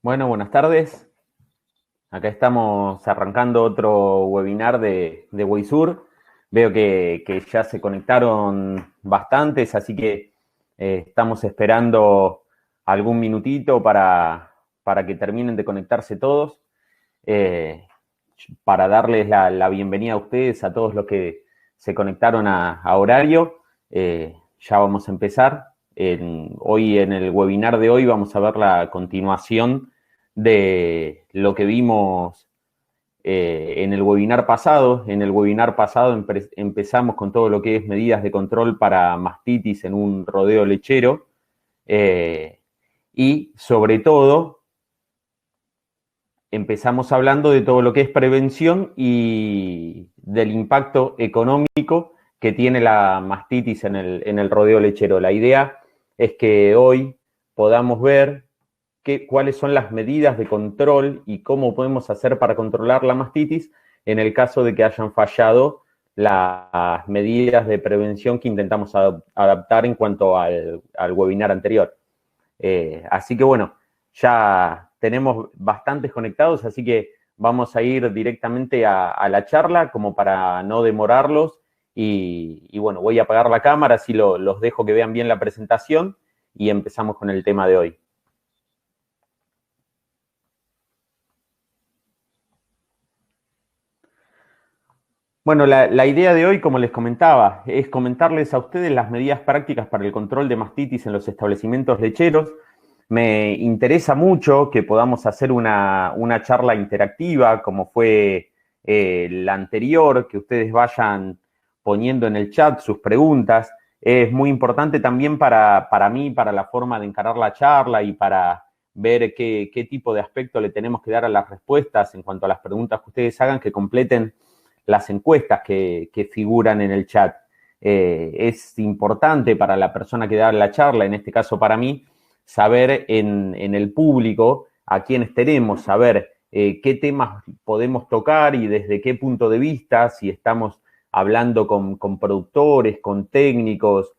Bueno, buenas tardes. Acá estamos arrancando otro webinar de Weisur. Veo que ya se conectaron bastantes, así que estamos esperando algún minutito para que terminen de conectarse todos, eh, para darles la bienvenida a ustedes, a todos los que se conectaron a horario. Ya vamos a empezar. Hoy en el webinar de hoy vamos a ver la continuación de lo que vimos en el webinar pasado. En el webinar pasado empezamos con todo lo que es medidas de control para mastitis en un rodeo lechero y sobre todo empezamos hablando de todo lo que es prevención y del impacto económico que tiene la mastitis en el rodeo lechero. La idea es que hoy podamos ver cuáles son las medidas de control y cómo podemos hacer para controlar la mastitis en el caso de que hayan fallado las medidas de prevención que intentamos adaptar en cuanto al webinar anterior. Así que bueno, ya tenemos bastantes conectados, así que vamos a ir directamente a la charla como para no demorarlos y bueno, voy a apagar la cámara, así los dejo que vean bien la presentación y empezamos con el tema de hoy. Bueno, la idea de hoy, como les comentaba, es comentarles a ustedes las medidas prácticas para el control de mastitis en los establecimientos lecheros. Me interesa mucho que podamos hacer una charla interactiva, como fue la anterior, que ustedes vayan poniendo en el chat sus preguntas. Es muy importante también para mí, para la forma de encarar la charla y para ver qué tipo de aspecto le tenemos que dar a las respuestas en cuanto a las preguntas que ustedes hagan, que completen las encuestas que figuran en el chat. Es importante para la persona que da la charla, en este caso para mí, saber en el público a quiénes tenemos, saber qué temas podemos tocar y desde qué punto de vista, si estamos hablando con productores, con técnicos,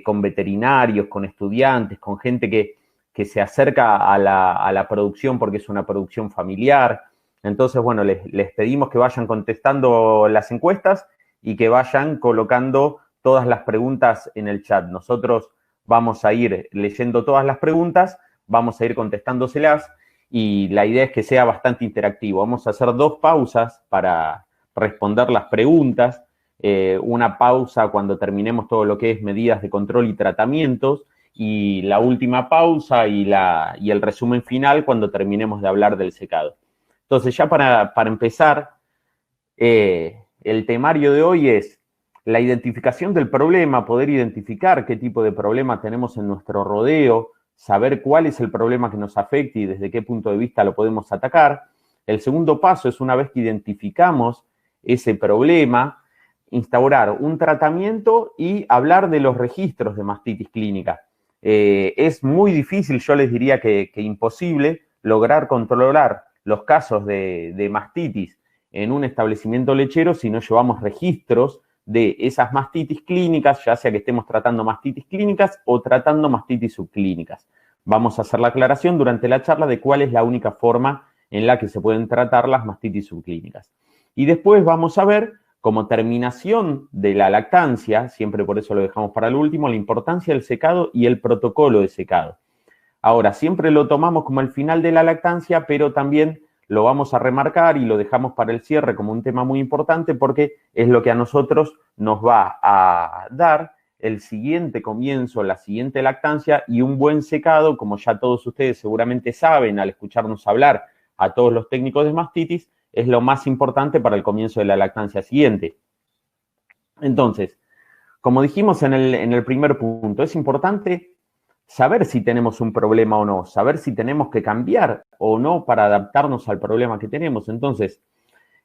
con veterinarios, con estudiantes, con gente que se acerca a la producción porque es una producción familiar. Entonces, bueno, les pedimos que vayan contestando las encuestas y que vayan colocando todas las preguntas en el chat. Nosotros vamos a ir leyendo todas las preguntas, vamos a ir contestándoselas y la idea es que sea bastante interactivo. Vamos a hacer 2 pausas para responder las preguntas, una pausa cuando terminemos todo lo que es medidas de control y tratamientos y la última pausa y el resumen final cuando terminemos de hablar del secado. Entonces, ya para empezar, el temario de hoy es la identificación del problema, poder identificar qué tipo de problema tenemos en nuestro rodeo, saber cuál es el problema que nos afecta y desde qué punto de vista lo podemos atacar. El segundo paso es, una vez que identificamos ese problema, instaurar un tratamiento y hablar de los registros de mastitis clínica. Es muy difícil, yo les diría que imposible, lograr controlar los casos de mastitis en un establecimiento lechero si no llevamos registros de esas mastitis clínicas, ya sea que estemos tratando mastitis clínicas o tratando mastitis subclínicas. Vamos a hacer la aclaración durante la charla de cuál es la única forma en la que se pueden tratar las mastitis subclínicas. Y después vamos a ver, como terminación de la lactancia, siempre por eso lo dejamos para el último, la importancia del secado y el protocolo de secado. Ahora, siempre lo tomamos como el final de la lactancia, pero también lo vamos a remarcar y lo dejamos para el cierre como un tema muy importante porque es lo que a nosotros nos va a dar el siguiente comienzo, la siguiente lactancia y un buen secado, como ya todos ustedes seguramente saben al escucharnos hablar a todos los técnicos de mastitis, es lo más importante para el comienzo de la lactancia siguiente. Entonces, como dijimos en el primer punto, es importante saber si tenemos un problema o no, saber si tenemos que cambiar o no para adaptarnos al problema que tenemos. Entonces,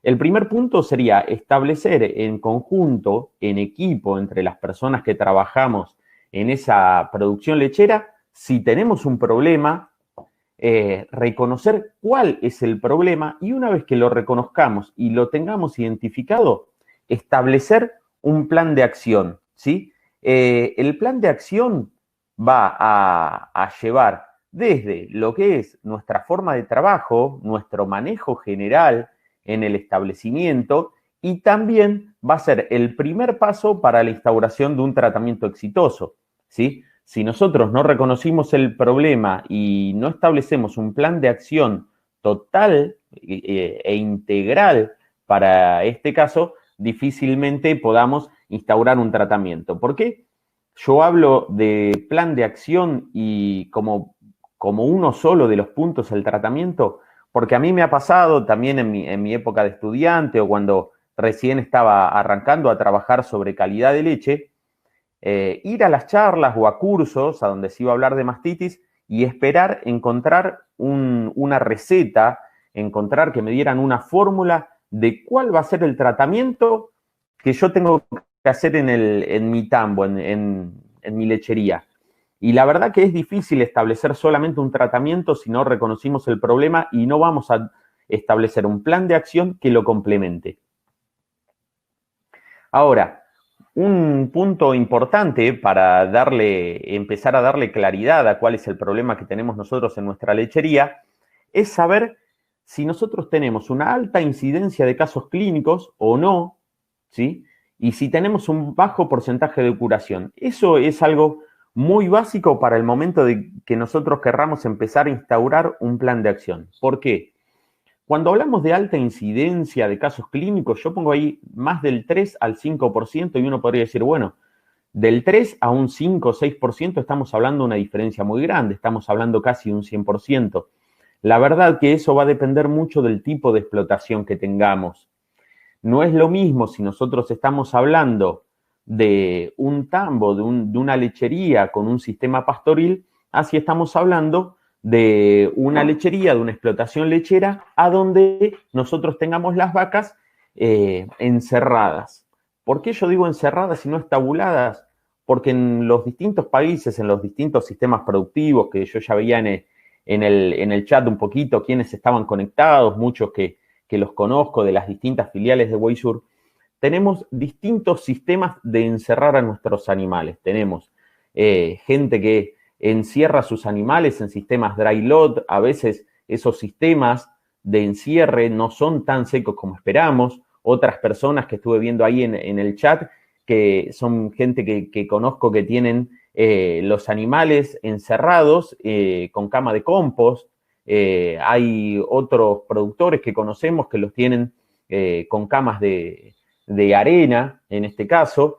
el primer punto sería establecer en conjunto, en equipo, entre las personas que trabajamos en esa producción lechera, si tenemos un problema, reconocer cuál es el problema y una vez que lo reconozcamos y lo tengamos identificado, establecer un plan de acción, ¿sí? El plan de acción va a llevar desde lo que es nuestra forma de trabajo, nuestro manejo general en el establecimiento, y también va a ser el primer paso para la instauración de un tratamiento exitoso, ¿sí? Si nosotros no reconocimos el problema y no establecemos un plan de acción total e integral para este caso, difícilmente podamos instaurar un tratamiento. ¿Por qué? Yo hablo de plan de acción y como uno solo de los puntos del tratamiento, porque a mí me ha pasado también en mi época de estudiante o cuando recién estaba arrancando a trabajar sobre calidad de leche, ir a las charlas o a cursos a donde se iba a hablar de mastitis y esperar encontrar una receta, encontrar que me dieran una fórmula de cuál va a ser el tratamiento que yo tengo que hacer en mi tambo, en mi lechería. Y la verdad que es difícil establecer solamente un tratamiento si no reconocimos el problema y no vamos a establecer un plan de acción que lo complemente. Ahora, un punto importante para empezar a darle claridad a cuál es el problema que tenemos nosotros en nuestra lechería es saber si nosotros tenemos una alta incidencia de casos clínicos o no, ¿sí? Y si tenemos un bajo porcentaje de curación. Eso es algo muy básico para el momento de que nosotros querramos empezar a instaurar un plan de acción. ¿Por qué? Cuando hablamos de alta incidencia de casos clínicos, yo pongo ahí más del 3 al 5% y uno podría decir, bueno, del 3 a un 5 o 6% estamos hablando de una diferencia muy grande, estamos hablando casi de un 100%. La verdad que eso va a depender mucho del tipo de explotación que tengamos. No es lo mismo si nosotros estamos hablando de un tambo, de una lechería con un sistema pastoril, así estamos hablando de una lechería, de una explotación lechera, a donde nosotros tengamos las vacas encerradas. ¿Por qué yo digo encerradas y no estabuladas? Porque en los distintos países, en los distintos sistemas productivos, que yo ya veía en el chat un poquito quiénes estaban conectados, muchos que los conozco de las distintas filiales de Weisur, tenemos distintos sistemas de encerrar a nuestros animales. Tenemos gente que encierra sus animales en sistemas dry lot. A veces esos sistemas de encierre no son tan secos como esperamos. Otras personas que estuve viendo ahí en el chat, que son gente que conozco que tienen los animales encerrados con cama de compost. Hay otros productores que conocemos que los tienen con camas de arena, en este caso,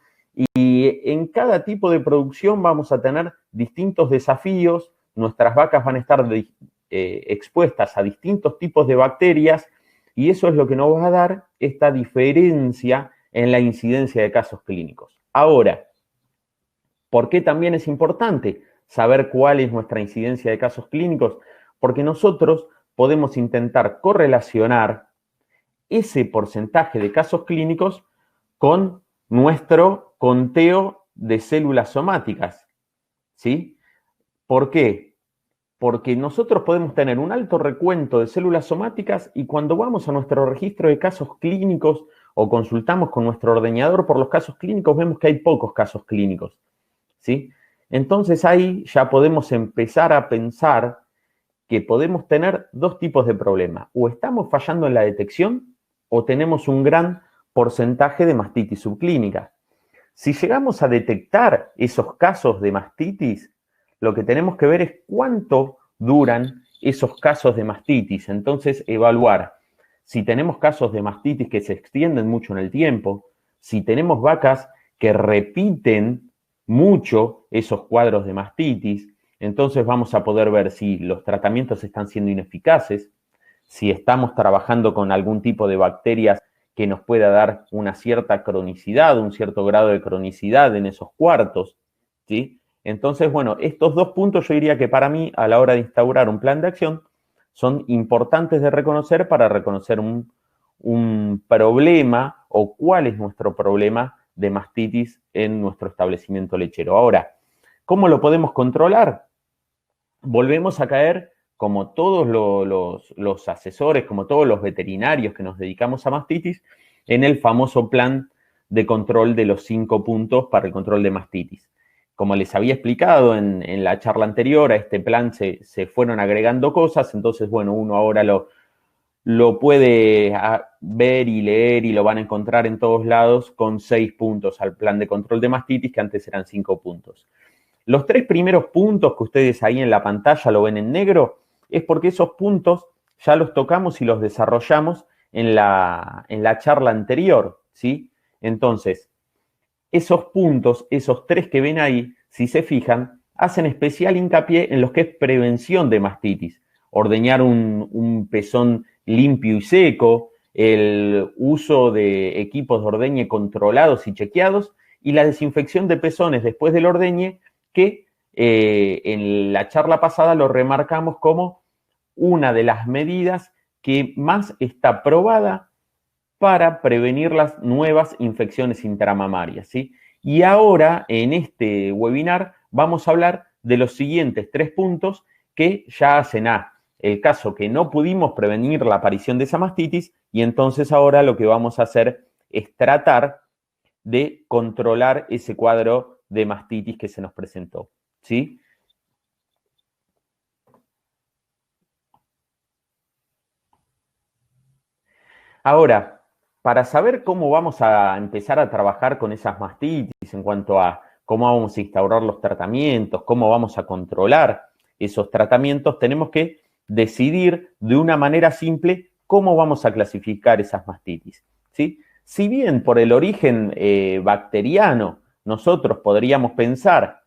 y en cada tipo de producción vamos a tener distintos desafíos. Nuestras vacas van a estar expuestas a distintos tipos de bacterias y eso es lo que nos va a dar esta diferencia en la incidencia de casos clínicos. Ahora, ¿por qué también es importante saber cuál es nuestra incidencia de casos clínicos? Porque nosotros podemos intentar correlacionar ese porcentaje de casos clínicos con nuestro conteo de células somáticas, ¿sí? ¿Por qué? Porque nosotros podemos tener un alto recuento de células somáticas y cuando vamos a nuestro registro de casos clínicos o consultamos con nuestro ordeñador por los casos clínicos, vemos que hay pocos casos clínicos, ¿sí? Entonces ahí ya podemos empezar a pensar que podemos tener dos tipos de problemas. O estamos fallando en la detección o tenemos un gran porcentaje de mastitis subclínica. Si llegamos a detectar esos casos de mastitis, lo que tenemos que ver es cuánto duran esos casos de mastitis. Entonces, evaluar si tenemos casos de mastitis que se extienden mucho en el tiempo, si tenemos vacas que repiten mucho esos cuadros de mastitis, entonces vamos a poder ver si los tratamientos están siendo ineficaces, si estamos trabajando con algún tipo de bacterias que nos pueda dar una cierta cronicidad, un cierto grado de cronicidad en esos cuartos, ¿sí? Entonces, bueno, estos dos puntos yo diría que para mí, a la hora de instaurar un plan de acción, son importantes de reconocer para reconocer un problema o cuál es nuestro problema de mastitis en nuestro establecimiento lechero. Ahora, ¿cómo lo podemos controlar? Volvemos a caer, como todos los asesores, como todos los veterinarios que nos dedicamos a mastitis, en el famoso plan de control de los 5 puntos para el control de mastitis. como les había explicado en la charla anterior, a este plan se fueron agregando cosas, entonces, bueno, uno ahora lo puede ver y leer y lo van a encontrar en todos lados con 6 puntos al plan de control de mastitis, que antes eran 5 puntos. Los 3 primeros puntos que ustedes ahí en la pantalla lo ven en negro, es porque esos puntos ya los tocamos y los desarrollamos en la charla anterior, ¿sí? Entonces, esos puntos, esos 3 que ven ahí, si se fijan, hacen especial hincapié en lo que es prevención de mastitis. Ordeñar un pezón limpio y seco, el uso de equipos de ordeñe controlados y chequeados y la desinfección de pezones después del ordeñe, que en la charla pasada lo remarcamos como una de las medidas que más está probada para prevenir las nuevas infecciones intramamarias, ¿sí? Y ahora, en este webinar, vamos a hablar de los siguientes 3 puntos que ya hacen el caso que no pudimos prevenir la aparición de esa mastitis, y entonces ahora lo que vamos a hacer es tratar de controlar ese cuadro de mastitis que se nos presentó, ¿sí? Ahora, para saber cómo vamos a empezar a trabajar con esas mastitis en cuanto a cómo vamos a instaurar los tratamientos, cómo vamos a controlar esos tratamientos, tenemos que decidir de una manera simple cómo vamos a clasificar esas mastitis, ¿sí? Si bien por el origen bacteriano nosotros podríamos pensar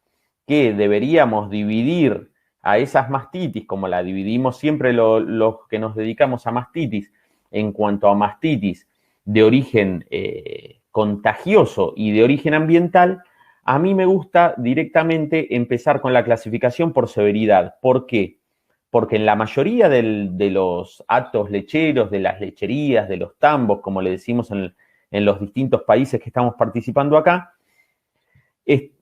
que deberíamos dividir a esas mastitis, como la dividimos siempre los que nos dedicamos a mastitis, en cuanto a mastitis de origen contagioso y de origen ambiental, a mí me gusta directamente empezar con la clasificación por severidad. ¿Por qué? Porque en la mayoría de los actos lecheros, de las lecherías, de los tambos, como le decimos en los distintos países que estamos participando acá,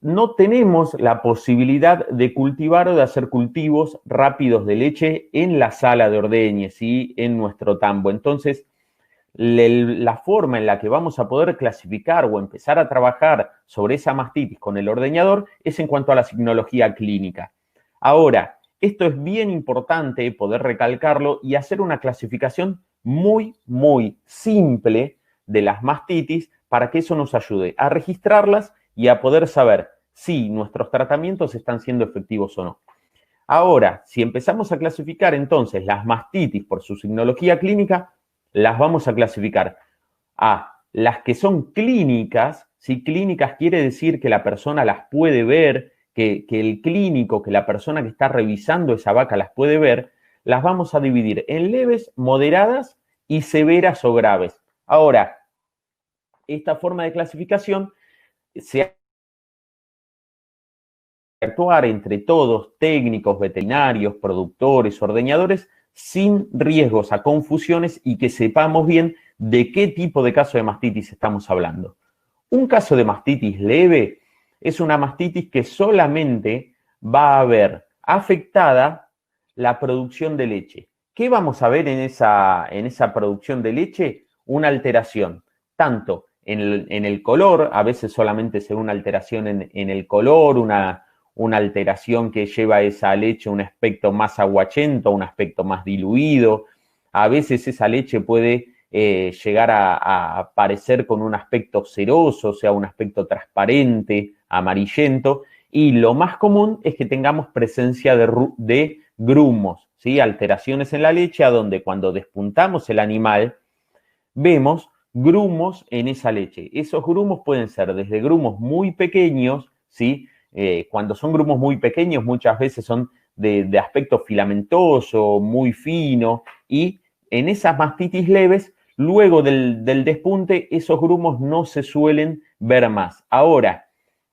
no tenemos la posibilidad de cultivar o de hacer cultivos rápidos de leche en la sala de ordeñes, ¿sí? En nuestro tambo. Entonces, la forma en la que vamos a poder clasificar o empezar a trabajar sobre esa mastitis con el ordeñador es en cuanto a la signología clínica. Ahora, esto es bien importante poder recalcarlo y hacer una clasificación muy, muy simple de las mastitis para que eso nos ayude a registrarlas y a poder saber si nuestros tratamientos están siendo efectivos o no. Ahora, si empezamos a clasificar entonces las mastitis por su signología clínica, las vamos a clasificar a las que son clínicas. Si clínicas quiere decir que la persona las puede ver, que el clínico, que la persona que está revisando esa vaca las puede ver, las vamos a dividir en leves, moderadas y severas o graves. Ahora, esta forma de clasificación se actuar entre todos, técnicos, veterinarios, productores, ordeñadores, sin riesgos a confusiones y que sepamos bien de qué tipo de caso de mastitis estamos hablando. Un caso de mastitis leve es una mastitis que solamente va a ver afectada la producción de leche. ¿Qué vamos a ver en esa producción de leche? Una alteración, tanto en el color, a veces solamente se ve una alteración en el color, una alteración que lleva a esa leche un aspecto más aguachento, un aspecto más diluido. A veces esa leche puede llegar a aparecer con un aspecto ceroso, o sea, un aspecto transparente, amarillento, y lo más común es que tengamos presencia de grumos, ¿sí? Alteraciones en la leche, a donde cuando despuntamos el animal, vemos grumos en esa leche. Esos grumos pueden ser desde grumos muy pequeños, ¿sí? Cuando son grumos muy pequeños, muchas veces son de aspecto filamentoso, muy fino, y en esas mastitis leves, luego del despunte, esos grumos no se suelen ver más. Ahora,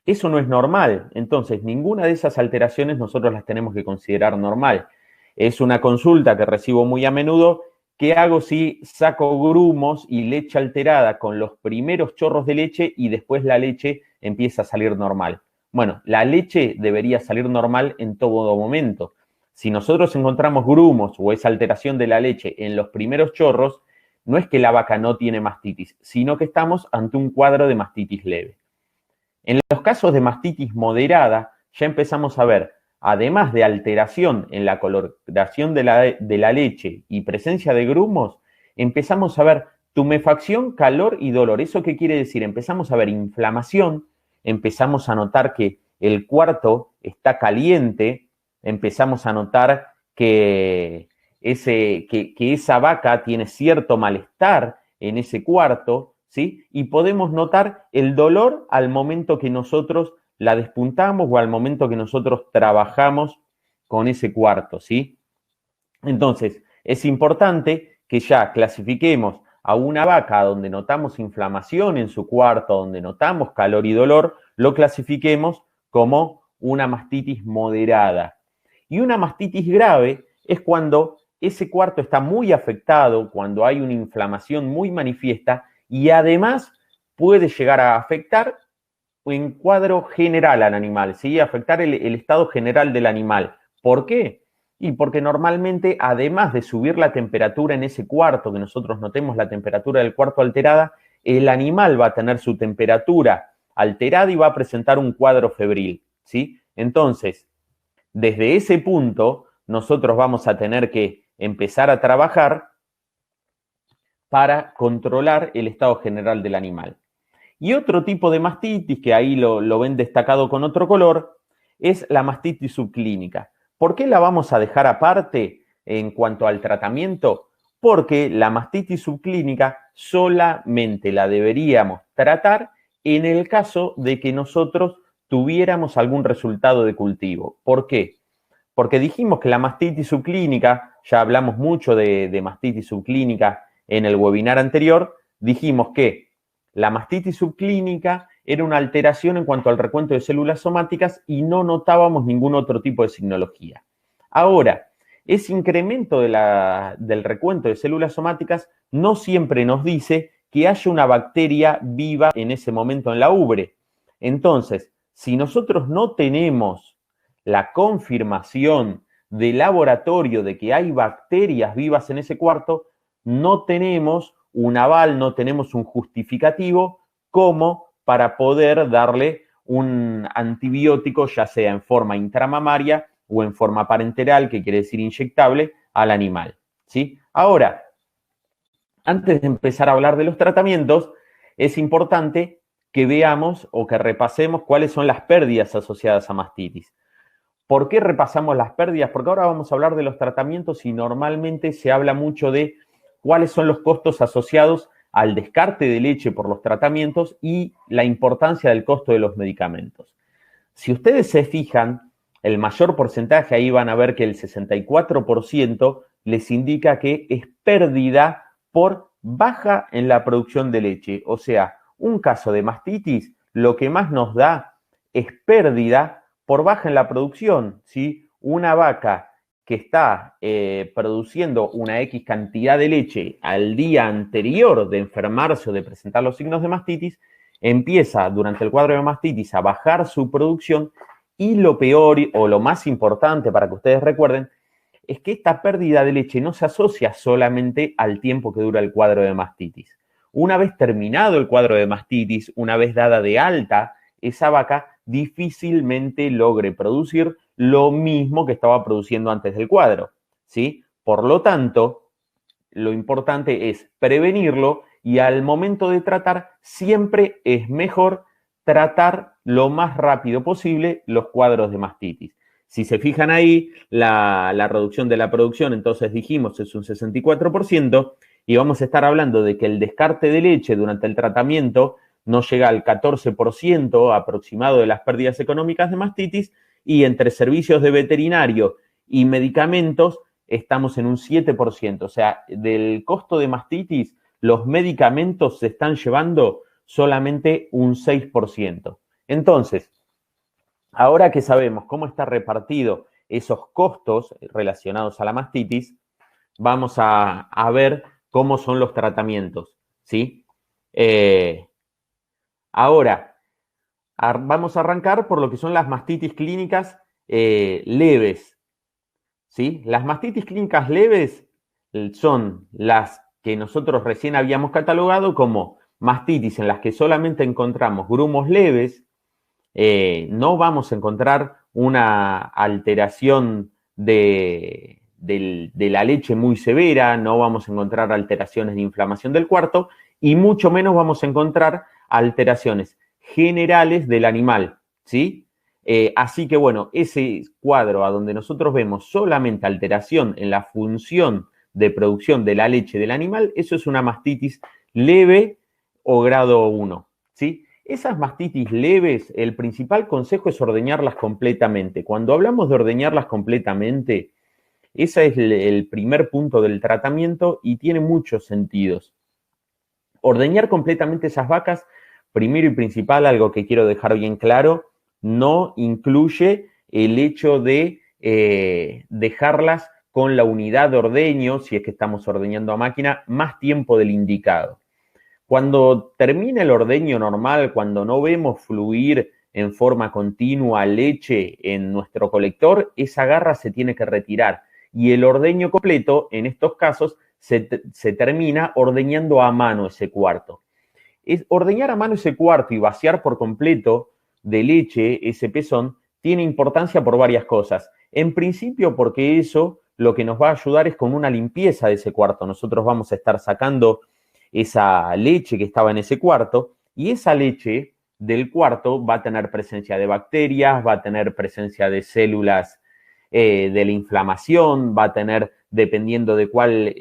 eso no es normal, entonces ninguna de esas alteraciones nosotros las tenemos que considerar normal. Es una consulta que recibo muy a menudo. ¿Qué hago si saco grumos y leche alterada con los primeros chorros de leche y después la leche empieza a salir normal? Bueno, la leche debería salir normal en todo momento. Si nosotros encontramos grumos o esa alteración de la leche en los primeros chorros, no es que la vaca no tiene mastitis, sino que estamos ante un cuadro de mastitis leve. En los casos de mastitis moderada, ya empezamos a ver, además de alteración en la coloración de la leche y presencia de grumos, empezamos a ver tumefacción, calor y dolor. ¿Eso qué quiere decir? Empezamos a ver inflamación, empezamos a notar que el cuarto está caliente, empezamos a notar que esa vaca tiene cierto malestar en ese cuarto, ¿sí? Y podemos notar el dolor al momento que nosotros la despuntamos o al momento que nosotros trabajamos con ese cuarto, ¿sí? Entonces, es importante que ya clasifiquemos a una vaca donde notamos inflamación en su cuarto, donde notamos calor y dolor, lo clasifiquemos como una mastitis moderada. Y una mastitis grave es cuando ese cuarto está muy afectado, cuando hay una inflamación muy manifiesta y además puede llegar a afectar en cuadro general al animal, ¿sí? Afectar el estado general del animal. ¿Por qué? Y porque normalmente, además de subir la temperatura en ese cuarto, que nosotros notemos la temperatura del cuarto alterada, el animal va a tener su temperatura alterada y va a presentar un cuadro febril, ¿sí? Entonces, desde ese punto, nosotros vamos a tener que empezar a trabajar para controlar el estado general del animal. Y otro tipo de mastitis, que ahí lo ven destacado con otro color, es la mastitis subclínica. ¿Por qué la vamos a dejar aparte en cuanto al tratamiento? Porque la mastitis subclínica solamente la deberíamos tratar en el caso de que nosotros tuviéramos algún resultado de cultivo. ¿Por qué? Porque dijimos que la mastitis subclínica, ya hablamos mucho de mastitis subclínica en el webinar anterior, dijimos que la mastitis subclínica era una alteración en cuanto al recuento de células somáticas y no notábamos ningún otro tipo de signología. Ahora, ese incremento del recuento de células somáticas no siempre nos dice que haya una bacteria viva en ese momento en la ubre. Entonces, si nosotros no tenemos la confirmación de laboratorio de que hay bacterias vivas en ese cuarto, no tenemos un aval, no tenemos un justificativo como para poder darle un antibiótico, ya sea en forma intramamaria o en forma parenteral, que quiere decir inyectable, al animal, ¿sí? Ahora, antes de empezar a hablar de los tratamientos, es importante que veamos o que repasemos cuáles son las pérdidas asociadas a mastitis. ¿Por qué repasamos las pérdidas? Porque ahora vamos a hablar de los tratamientos y normalmente se habla mucho de cuáles son los costos asociados al descarte de leche por los tratamientos y la importancia del costo de los medicamentos. Si ustedes se fijan, el mayor porcentaje, ahí van a ver que el 64% les indica que es pérdida por baja en la producción de leche. O sea, un caso de mastitis, lo que más nos da es pérdida por baja en la producción, ¿sí? Una vaca que está produciendo una X cantidad de leche al día anterior de enfermarse o de presentar los signos de mastitis, empieza durante el cuadro de mastitis a bajar su producción y lo peor o lo más importante para que ustedes recuerden es que esta pérdida de leche no se asocia solamente al tiempo que dura el cuadro de mastitis. Una vez terminado el cuadro de mastitis, una vez dada de alta, esa vaca difícilmente logre producir lo mismo que estaba produciendo antes del cuadro, ¿sí? Por lo tanto, lo importante es prevenirlo y al momento de tratar siempre es mejor tratar lo más rápido posible los cuadros de mastitis. Si se fijan ahí, la reducción de la producción, entonces dijimos, es un 64% y vamos a estar hablando de que el descarte de leche durante el tratamiento no llega al 14% aproximado de las pérdidas económicas de mastitis y entre servicios de veterinario y medicamentos estamos en un 7%. O sea, del costo de mastitis, los medicamentos se están llevando solamente un 6%. Entonces, ahora que sabemos cómo está repartido esos costos relacionados a la mastitis, vamos a ver cómo son los tratamientos, ¿sí? Ahora, vamos a arrancar por lo que son las mastitis clínicas leves, ¿sí? Las mastitis clínicas leves son las que nosotros recién habíamos catalogado como mastitis en las que solamente encontramos grumos leves, no vamos a encontrar una alteración de la leche muy severa, no vamos a encontrar alteraciones de inflamación del cuarto y mucho menos vamos a encontrar alteraciones generales del animal, ¿sí? Así que bueno, ese cuadro a donde nosotros vemos solamente alteración en la función de producción de la leche del animal, eso es una mastitis leve o grado 1, ¿sí? Esas mastitis leves, el principal consejo es ordeñarlas completamente. Cuando hablamos de ordeñarlas completamente, ese es el primer punto del tratamiento y tiene muchos sentidos. Ordeñar completamente esas vacas, primero y principal, algo que quiero dejar bien claro, no incluye el hecho de dejarlas con la unidad de ordeño, si es que estamos ordeñando a máquina, más tiempo del indicado. Cuando termina el ordeño normal, cuando no vemos fluir en forma continua leche en nuestro colector, esa garra se tiene que retirar y el ordeño completo, en estos casos, se termina ordeñando a mano ese cuarto. Ordeñar a mano ese cuarto y vaciar por completo de leche ese pezón tiene importancia por varias cosas. En principio, porque eso lo que nos va a ayudar es con una limpieza de ese cuarto. Nosotros vamos a estar sacando esa leche que estaba en ese cuarto y esa leche del cuarto va a tener presencia de bacterias, va a tener presencia de células de la inflamación, va a tener, dependiendo de cuál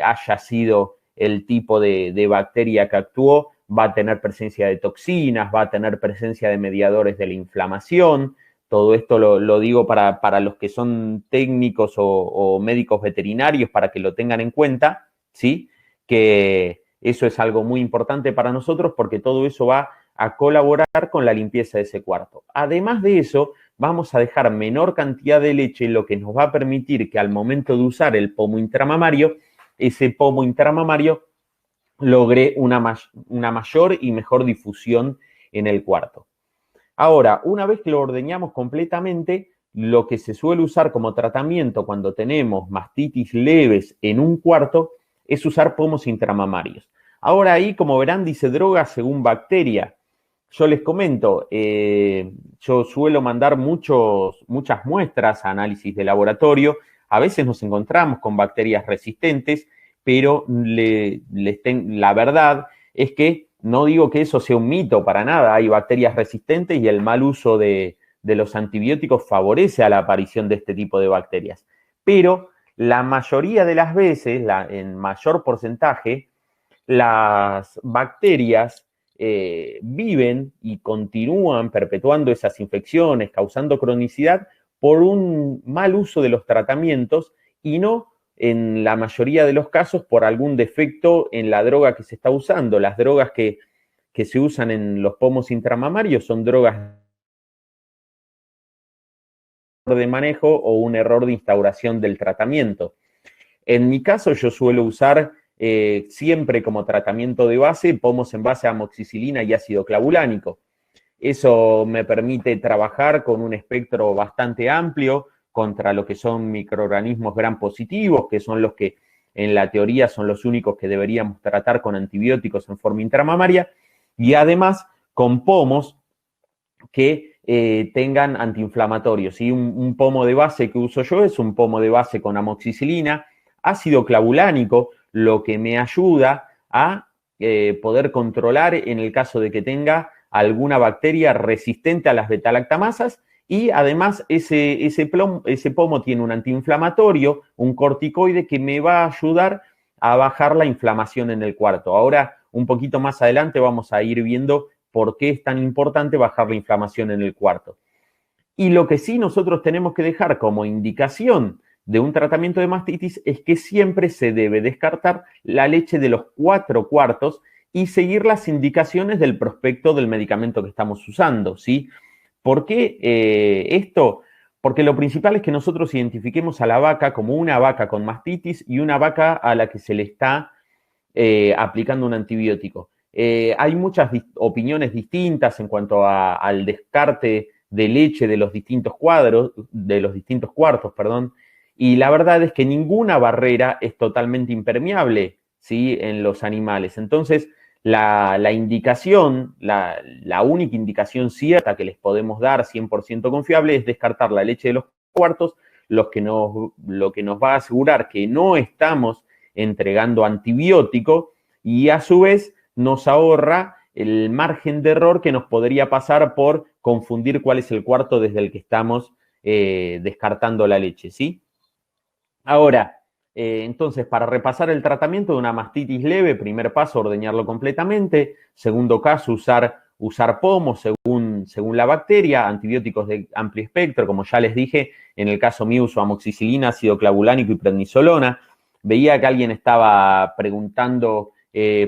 haya sido el tipo de bacteria que actuó, va a tener presencia de toxinas, va a tener presencia de mediadores de la inflamación. Todo esto lo digo para los que son técnicos o médicos veterinarios, para que lo tengan en cuenta, ¿sí? Que eso es algo muy importante para nosotros porque todo eso va a colaborar con la limpieza de ese cuarto. Además de eso, vamos a dejar menor cantidad de leche, lo que nos va a permitir que al momento de usar el pomo intramamario, ese pomo intramamario logre una mayor y mejor difusión en el cuarto. Ahora, una vez que lo ordeñamos completamente, lo que se suele usar como tratamiento cuando tenemos mastitis leves en un cuarto es usar pomos intramamarios. Ahora ahí, como verán, dice droga según bacteria. Yo les comento, yo suelo mandar muchas muestras a análisis de laboratorio. A veces nos encontramos con bacterias resistentes, pero la verdad es que no digo que eso sea un mito para nada. Hay bacterias resistentes y el mal uso de los antibióticos favorece a la aparición de este tipo de bacterias. Pero la mayoría de las veces, en mayor porcentaje, las bacterias viven y continúan perpetuando esas infecciones, causando cronicidad por un mal uso de los tratamientos y no, en la mayoría de los casos, por algún defecto en la droga que se está usando. Las drogas que se usan en los pomos intramamarios son drogas de manejo o un error de instauración del tratamiento. En mi caso, yo suelo usar siempre como tratamiento de base pomos en base a amoxicilina y ácido clavulánico. Eso me permite trabajar con un espectro bastante amplio contra lo que son microorganismos gram positivos, que son los que en la teoría son los únicos que deberíamos tratar con antibióticos en forma intramamaria, y además con pomos que tengan antiinflamatorios. ¿Sí? Un pomo de base que uso yo es un pomo de base con amoxicilina, ácido clavulánico, lo que me ayuda a poder controlar en el caso de que tenga alguna bacteria resistente a las betalactamasas, y además ese pomo tiene un antiinflamatorio, un corticoide que me va a ayudar a bajar la inflamación en el cuarto. Ahora, un poquito más adelante vamos a ir viendo por qué es tan importante bajar la inflamación en el cuarto. Y lo que sí nosotros tenemos que dejar como indicación de un tratamiento de mastitis es que siempre se debe descartar la leche de los 4 cuartos y seguir las indicaciones del prospecto del medicamento que estamos usando, ¿sí? ¿Por qué esto? Porque lo principal es que nosotros identifiquemos a la vaca como una vaca con mastitis y una vaca a la que se le está aplicando un antibiótico. Hay muchas opiniones distintas en cuanto al descarte de leche de los distintos cuartos, y la verdad es que ninguna barrera es totalmente impermeable, ¿sí? En los animales. Entonces, La indicación, la única indicación cierta que les podemos dar 100% confiable es descartar la leche de los cuartos, lo que nos va a asegurar que no estamos entregando antibiótico y a su vez nos ahorra el margen de error que nos podría pasar por confundir cuál es el cuarto desde el que estamos descartando la leche, ¿sí? Ahora, entonces, para repasar el tratamiento de una mastitis leve, primer paso, ordeñarlo completamente. Segundo caso, usar pomo según la bacteria, antibióticos de amplio espectro, como ya les dije, en el caso mío uso amoxicilina, ácido clavulánico y prednisolona. Veía que alguien estaba preguntando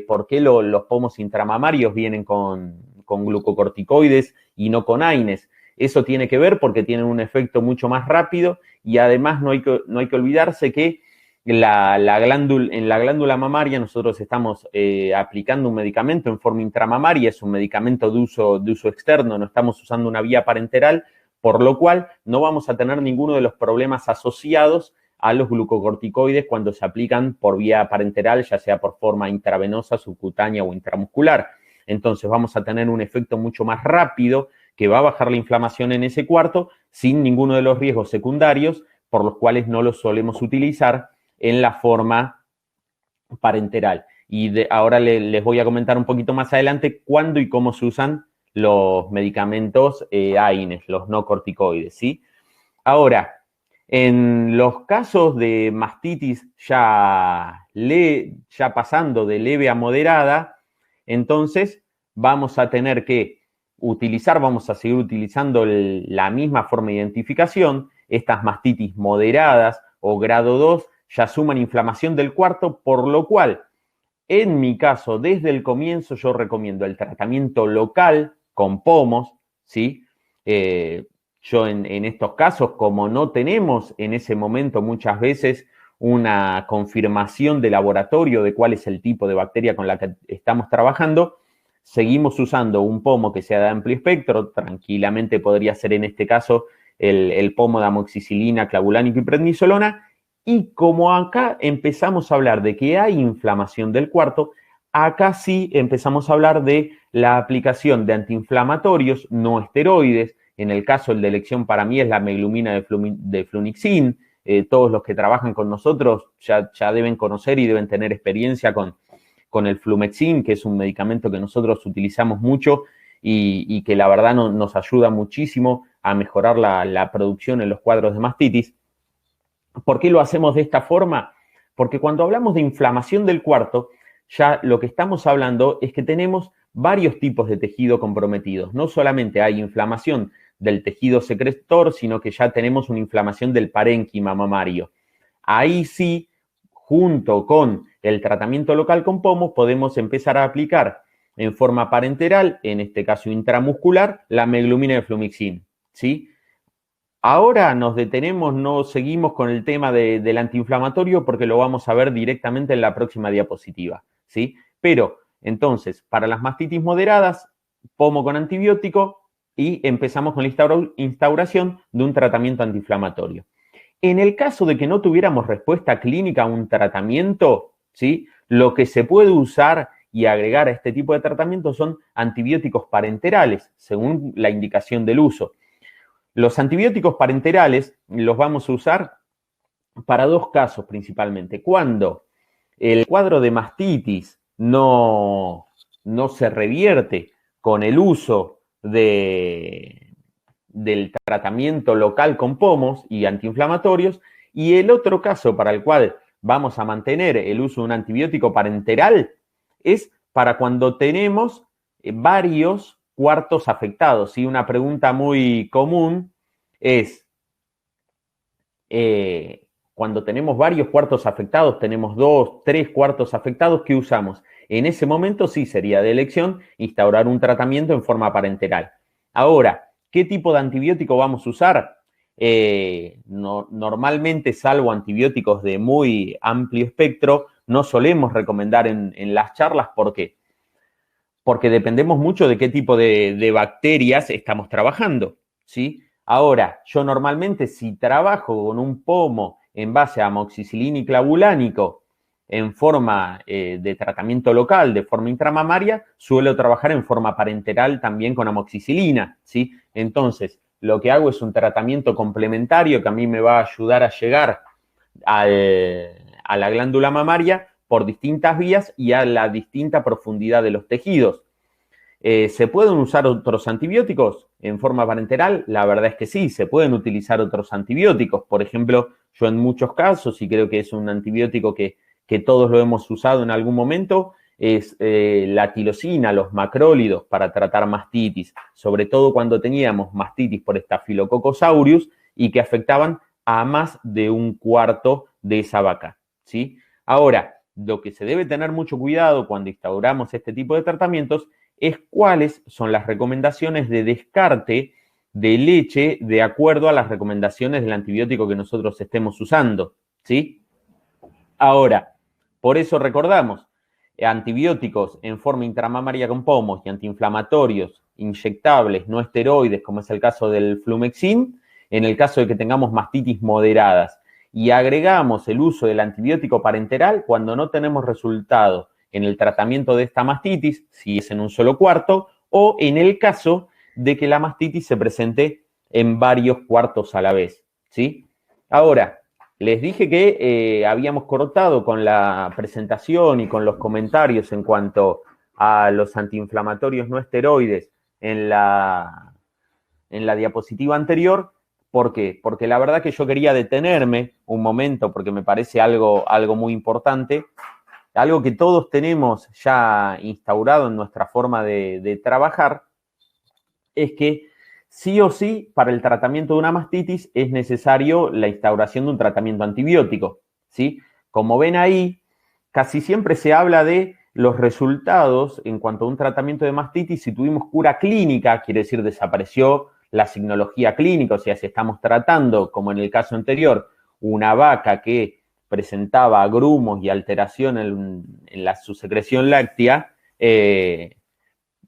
por qué los pomos intramamarios vienen con glucocorticoides y no con AINES. Eso tiene que ver porque tienen un efecto mucho más rápido y además no hay que olvidarse que en la glándula mamaria nosotros estamos aplicando un medicamento en forma intramamaria, es un medicamento de uso externo, no estamos usando una vía parenteral, por lo cual no vamos a tener ninguno de los problemas asociados a los glucocorticoides cuando se aplican por vía parenteral, ya sea por forma intravenosa, subcutánea o intramuscular. Entonces vamos a tener un efecto mucho más rápido que va a bajar la inflamación en ese cuarto sin ninguno de los riesgos secundarios por los cuales no los solemos utilizar en la forma parenteral. Y ahora les voy a comentar un poquito más adelante cuándo y cómo se usan los medicamentos AINES, los no corticoides, ¿sí? Ahora, en los casos de mastitis ya pasando de leve a moderada, entonces vamos a tener que vamos a seguir utilizando la misma forma de identificación. Estas mastitis moderadas o grado 2 ya suman inflamación del cuarto, por lo cual, en mi caso, desde el comienzo yo recomiendo el tratamiento local con pomos, ¿sí? Yo en estos casos, como no tenemos en ese momento muchas veces una confirmación de laboratorio de cuál es el tipo de bacteria con la que estamos trabajando, seguimos usando un pomo que sea de amplio espectro, tranquilamente podría ser en este caso el pomo de amoxicilina, clavulánico y prednisolona, y como acá empezamos a hablar de que hay inflamación del cuarto, acá sí empezamos a hablar de la aplicación de antiinflamatorios no esteroides. En el caso, el de elección para mí es la meglumina de Flunixin. Todos los que trabajan con nosotros ya deben conocer y deben tener experiencia con el Flumexin, que es un medicamento que nosotros utilizamos mucho y que la verdad nos ayuda muchísimo a mejorar la producción en los cuadros de mastitis. ¿Por qué lo hacemos de esta forma? Porque cuando hablamos de inflamación del cuarto, ya lo que estamos hablando es que tenemos varios tipos de tejido comprometidos. No solamente hay inflamación del tejido secretor, sino que ya tenemos una inflamación del parénquima mamario. Ahí sí, junto con el tratamiento local con pomos, podemos empezar a aplicar en forma parenteral, en este caso intramuscular, la meglumina de Flumixin, ¿sí? Ahora nos detenemos, no seguimos con el tema del antiinflamatorio porque lo vamos a ver directamente en la próxima diapositiva, ¿sí? Pero, entonces, para las mastitis moderadas, pomo con antibiótico y empezamos con la instauración de un tratamiento antiinflamatorio. En el caso de que no tuviéramos respuesta clínica a un tratamiento, ¿sí? Lo que se puede usar y agregar a este tipo de tratamientos son antibióticos parenterales, según la indicación del uso. Los antibióticos parenterales los vamos a usar para dos casos principalmente. Cuando el cuadro de mastitis no se revierte con el uso del tratamiento local con pomos y antiinflamatorios, y el otro caso para el cual vamos a mantener el uso de un antibiótico parenteral es para cuando tenemos varios cuartos afectados. ¿Sí? Una pregunta muy común es, cuando tenemos varios cuartos afectados, tenemos 2, 3 cuartos afectados, ¿qué usamos? En ese momento sí sería de elección instaurar un tratamiento en forma parenteral. Ahora, ¿qué tipo de antibiótico vamos a usar? Normalmente, salvo antibióticos de muy amplio espectro, no solemos recomendar en las charlas. ¿Por qué? Porque dependemos mucho de qué tipo de bacterias estamos trabajando, ¿sí? Ahora, yo normalmente si trabajo con un pomo en base a amoxicilina y clavulánico, en forma de tratamiento local, de forma intramamaria, suelo trabajar en forma parenteral también con amoxicilina, ¿sí? Entonces, lo que hago es un tratamiento complementario que a mí me va a ayudar a llegar a la glándula mamaria por distintas vías y a la distinta profundidad de los tejidos. ¿Se pueden usar otros antibióticos en forma parenteral? La verdad es que sí, se pueden utilizar otros antibióticos. Por ejemplo, yo en muchos casos, y creo que es un antibiótico que todos lo hemos usado en algún momento, es la tirosina, los macrólidos para tratar mastitis, sobre todo cuando teníamos mastitis por Staphylococcus aureus y que afectaban a más de un cuarto de esa vaca, ¿sí? Ahora, lo que se debe tener mucho cuidado cuando instauramos este tipo de tratamientos es cuáles son las recomendaciones de descarte de leche de acuerdo a las recomendaciones del antibiótico que nosotros estemos usando, ¿sí? Ahora, por eso recordamos, antibióticos en forma intramamaria con pomos y antiinflamatorios inyectables, no esteroides, como es el caso del Flumexin, en el caso de que tengamos mastitis moderadas. Y agregamos el uso del antibiótico parenteral cuando no tenemos resultado en el tratamiento de esta mastitis, si es en un solo cuarto, o en el caso de que la mastitis se presente en varios cuartos a la vez, ¿sí? Ahora, les dije que habíamos cortado con la presentación y con los comentarios en cuanto a los antiinflamatorios no esteroides en la diapositiva anterior. ¿Por qué? Porque la verdad que yo quería detenerme un momento porque me parece algo muy importante, algo que todos tenemos ya instaurado en nuestra forma de trabajar, es que sí o sí, para el tratamiento de una mastitis es necesario la instauración de un tratamiento antibiótico, ¿sí? Como ven ahí, casi siempre se habla de los resultados en cuanto a un tratamiento de mastitis. Si tuvimos cura clínica, quiere decir desapareció la signología clínica, o sea, si estamos tratando, como en el caso anterior, una vaca que presentaba grumos y alteración en su secreción láctea,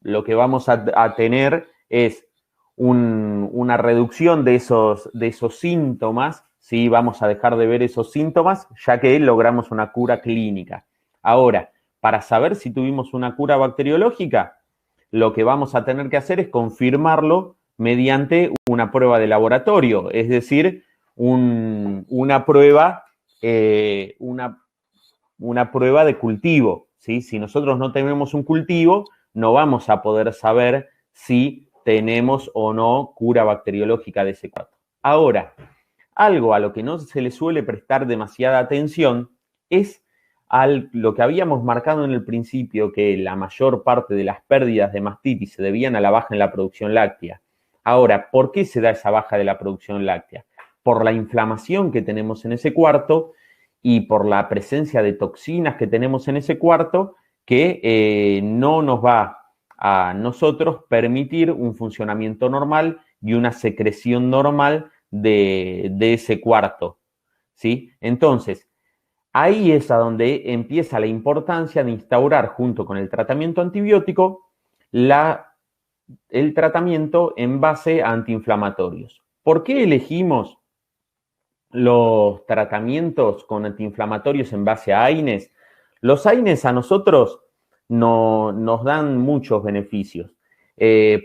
lo que vamos a tener es una reducción de esos síntomas, ¿sí? Vamos a dejar de ver esos síntomas ya que logramos una cura clínica. Ahora, para saber si tuvimos una cura bacteriológica, lo que vamos a tener que hacer es confirmarlo mediante una prueba de laboratorio, es decir, una prueba de cultivo, ¿sí? Si nosotros no tenemos un cultivo, no vamos a poder saber si tenemos o no cura bacteriológica de ese cuarto. Ahora, algo a lo que no se le suele prestar demasiada atención es lo que habíamos marcado en el principio, que la mayor parte de las pérdidas de mastitis se debían a la baja en la producción láctea. Ahora, ¿por qué se da esa baja de la producción láctea? Por la inflamación que tenemos en ese cuarto y por la presencia de toxinas que tenemos en ese cuarto que no nos va a nosotros permitir un funcionamiento normal y una secreción normal de ese cuarto, ¿sí? Entonces, ahí es a donde empieza la importancia de instaurar junto con el tratamiento antibiótico el tratamiento en base a antiinflamatorios. ¿Por qué elegimos los tratamientos con antiinflamatorios en base a AINES? Los AINES a nosotros nos dan muchos beneficios.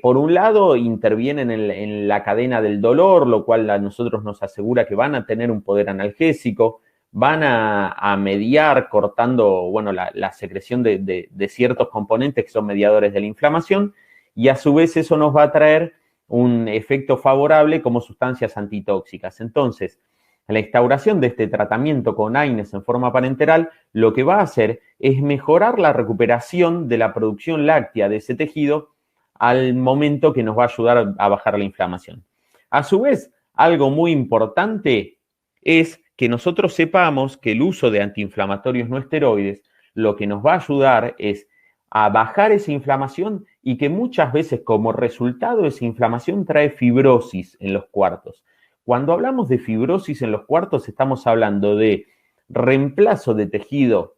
Por un lado, intervienen en la cadena del dolor, lo cual a nosotros nos asegura que van a tener un poder analgésico, van a mediar cortando, bueno, la secreción de ciertos componentes que son mediadores de la inflamación, y a su vez eso nos va a traer un efecto favorable como sustancias antitóxicas. Entonces, la instauración de este tratamiento con AINES en forma parenteral lo que va a hacer es mejorar la recuperación de la producción láctea de ese tejido al momento que nos va a ayudar a bajar la inflamación. A su vez, algo muy importante es que nosotros sepamos que el uso de antiinflamatorios no esteroides lo que nos va a ayudar es a bajar esa inflamación y que muchas veces como resultado de esa inflamación trae fibrosis en los cuartos. Cuando hablamos de fibrosis en los cuartos estamos hablando de reemplazo de tejido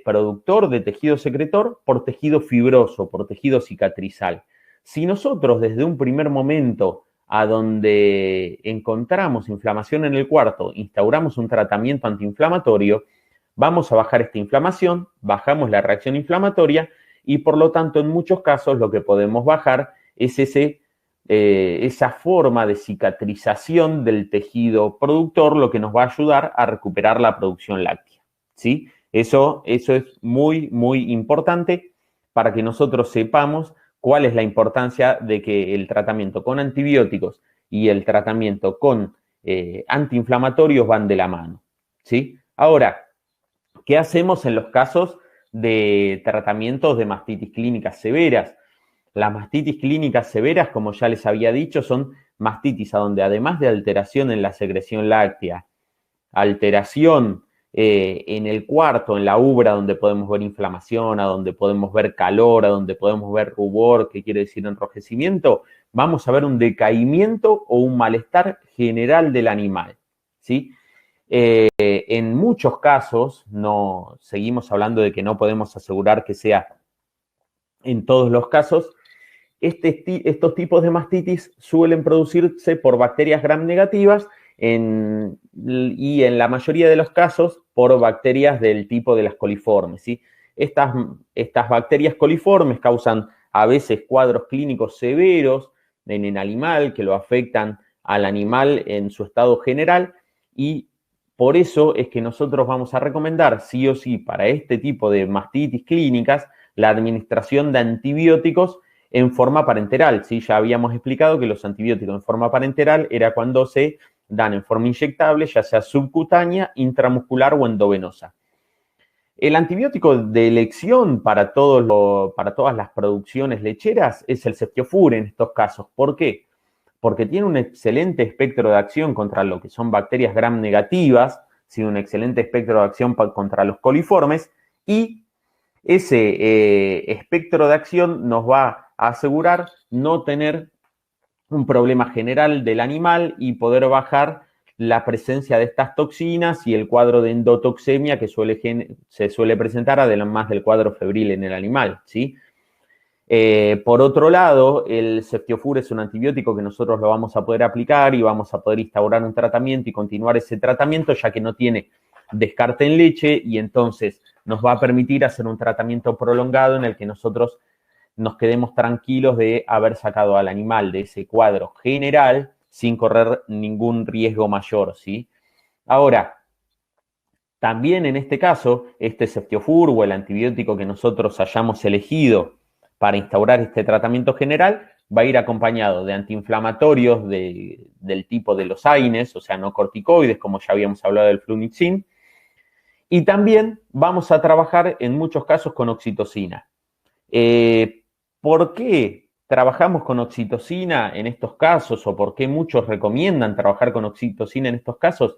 productor, de tejido secretor, por tejido fibroso, por tejido cicatrizal. Si nosotros desde un primer momento a donde encontramos inflamación en el cuarto, instauramos un tratamiento antiinflamatorio, vamos a bajar esta inflamación, bajamos la reacción inflamatoria y por lo tanto en muchos casos lo que podemos bajar es esa forma de cicatrización del tejido productor, lo que nos va a ayudar a recuperar la producción láctea, ¿sí? Eso es muy, muy importante para que nosotros sepamos cuál es la importancia de que el tratamiento con antibióticos y el tratamiento con antiinflamatorios van de la mano, ¿sí? Ahora, ¿qué hacemos en los casos de tratamientos de mastitis clínicas severas? Las mastitis clínicas severas, como ya les había dicho, son mastitis a donde además de alteración en la secreción láctea, alteración en el cuarto, en la ubra, donde podemos ver inflamación, a donde podemos ver calor, a donde podemos ver rubor, que quiere decir enrojecimiento, vamos a ver un decaimiento o un malestar general del animal, ¿sí? En muchos casos, no seguimos hablando de que no podemos asegurar que sea en todos los casos, estos tipos de mastitis suelen producirse por bacterias gram negativas y en la mayoría de los casos por bacterias del tipo de las coliformes, ¿sí? Estas bacterias coliformes causan a veces cuadros clínicos severos en el animal que lo afectan al animal en su estado general y por eso es que nosotros vamos a recomendar sí o sí para este tipo de mastitis clínicas la administración de antibióticos en forma parenteral, ¿sí? Ya habíamos explicado que los antibióticos en forma parenteral era cuando se dan en forma inyectable, ya sea subcutánea, intramuscular o endovenosa. El antibiótico de elección para todas las producciones lecheras es el Ceftiofur en estos casos. ¿Por qué? Porque tiene un excelente espectro de acción contra lo que son bacterias gram negativas, ¿sí? Un excelente espectro de acción contra los coliformes y ese espectro de acción nos va a asegurar no tener un problema general del animal y poder bajar la presencia de estas toxinas y el cuadro de endotoxemia que se suele presentar además del cuadro febril en el animal, ¿sí? Por otro lado, el Ceftiofur es un antibiótico que nosotros lo vamos a poder aplicar y vamos a poder instaurar un tratamiento y continuar ese tratamiento ya que no tiene descarte en leche y entonces nos va a permitir hacer un tratamiento prolongado en el que nosotros nos quedemos tranquilos de haber sacado al animal de ese cuadro general sin correr ningún riesgo mayor, ¿sí? Ahora, también en este caso, este Ceftiofur o el antibiótico que nosotros hayamos elegido para instaurar este tratamiento general va a ir acompañado de antiinflamatorios del tipo de los AINES, o sea, no corticoides, como ya habíamos hablado del flunixin, y también vamos a trabajar en muchos casos con oxitocina. ¿Por qué trabajamos con oxitocina en estos casos o por qué muchos recomiendan trabajar con oxitocina en estos casos?